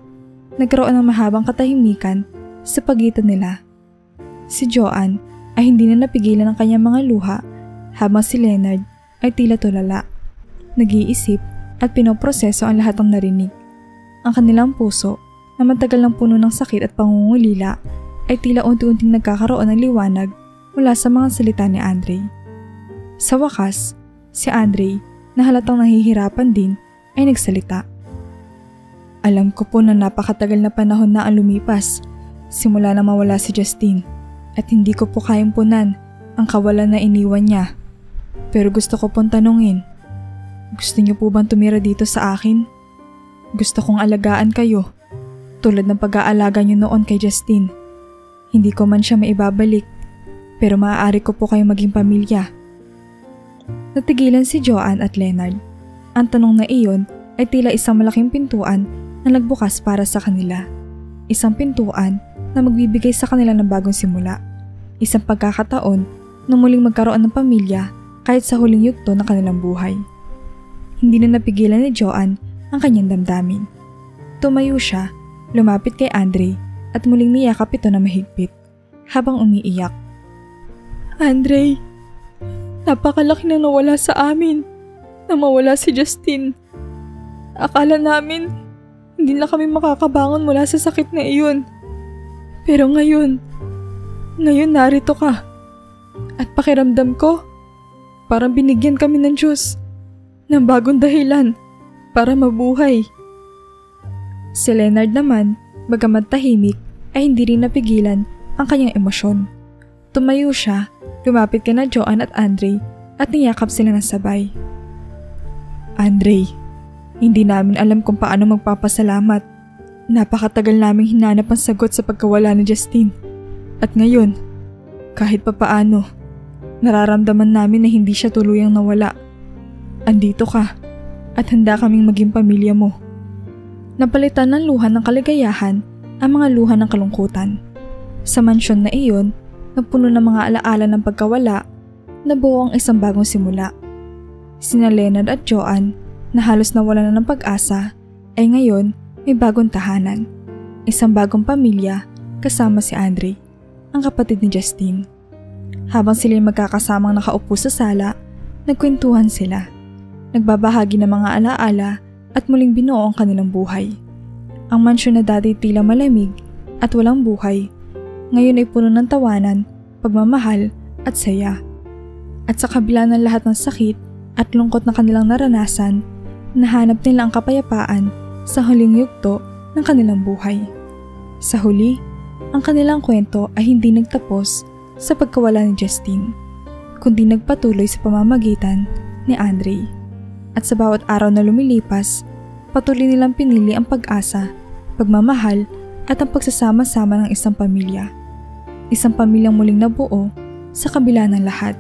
nagkaroon ng mahabang katahimikan sa pagitan nila. Si Joanne ay hindi na napigilan ang kanyang mga luha habang si Leonard ay tila tulala, nag-iisip at pinoproseso ang lahat ng narinig. Ang kanilang puso na matagal ng puno ng sakit at pangungulila ay tila unti-unting nagkakaroon ng liwanag mula sa mga salita ni Andre. Sa wakas, si Andre na halatang nahihirapan din ay nagsalita. Alam ko po na napakatagal na panahon na ang lumipas simula na mawala si Justine at hindi ko po kayang punan ang kawalan na iniwan niya. Pero gusto ko pong tanungin, gusto niyo po bang tumira dito sa akin? Gusto kong alagaan kayo tulad ng pag-aalaga niyo noon kay Justine. Hindi ko man siya maibabalik pero maaari ko po kayong maging pamilya. Natigilan si Joanne at Leonard. Ang tanong na iyon ay tila isang malaking pintuan na nagbukas para sa kanila. Isang pintuan na magbibigay sa kanila ng bagong simula. Isang pagkakataon na muling magkaroon ng pamilya kahit sa huling yugto ng kanilang buhay. Hindi na napigilan ni Joanne ang kanyang damdamin. Tumayo siya, lumapit kay Andre at muling niyakap ito na mahigpit habang umiiyak. Andre, napakalaki na nawala sa amin na mawala si Justine. Akala namin hindi na kami makakabangon mula sa sakit na iyon. Pero ngayon narito ka. At pakiramdam ko, parang binigyan kami ng Diyos ng bagong dahilan para mabuhay. Si Leonard naman, bagamat tahimik, ay hindi rin napigilan ang kanyang emosyon. Tumayo siya, lumapit kina Joanne at Andre at niyakap sila ng sabay. Andre, hindi namin alam kung paano magpapasalamat. Napakatagal naming hinanap ang sagot sa pagkawala ni Justine. At ngayon, kahit papaano, nararamdaman namin na hindi siya tuluyang nawala. Andito ka at handa kaming maging pamilya mo. Napalitan ng luha ng kaligayahan ang mga luha ng kalungkutan. Sa mansyon na iyon, napuno ng mga alaala ng pagkawala, nabuo ang isang bagong simula. Sina Leonard at Joanne, na halos nawala na ng pag-asa, ay ngayon may bagong tahanan. Isang bagong pamilya kasama si Andre, ang kapatid ni Justine. Habang sila'y magkakasamang nakaupo sa sala, nagkwentuhan sila. Nagbabahagi ng mga alaala at muling binuo ang kanilang buhay. Ang mansyon na dati tila malamig at walang buhay, ngayon ay puno ng tawanan, pagmamahal at saya. At sa kabila ng lahat ng sakit at lungkot na kanilang naranasan, nahanap nila ang kapayapaan sa huling yugto ng kanilang buhay. Sa huli, ang kanilang kwento ay hindi nagtapos sa pagkawala ni Justine, kundi nagpatuloy sa pamamagitan ni Andre. At sa bawat araw na lumilipas, patuloy nilang pinili ang pag-asa, pagmamahal at ang pagsasama-sama ng isang pamilya. Isang pamilyang muling nabuo sa kabila ng lahat.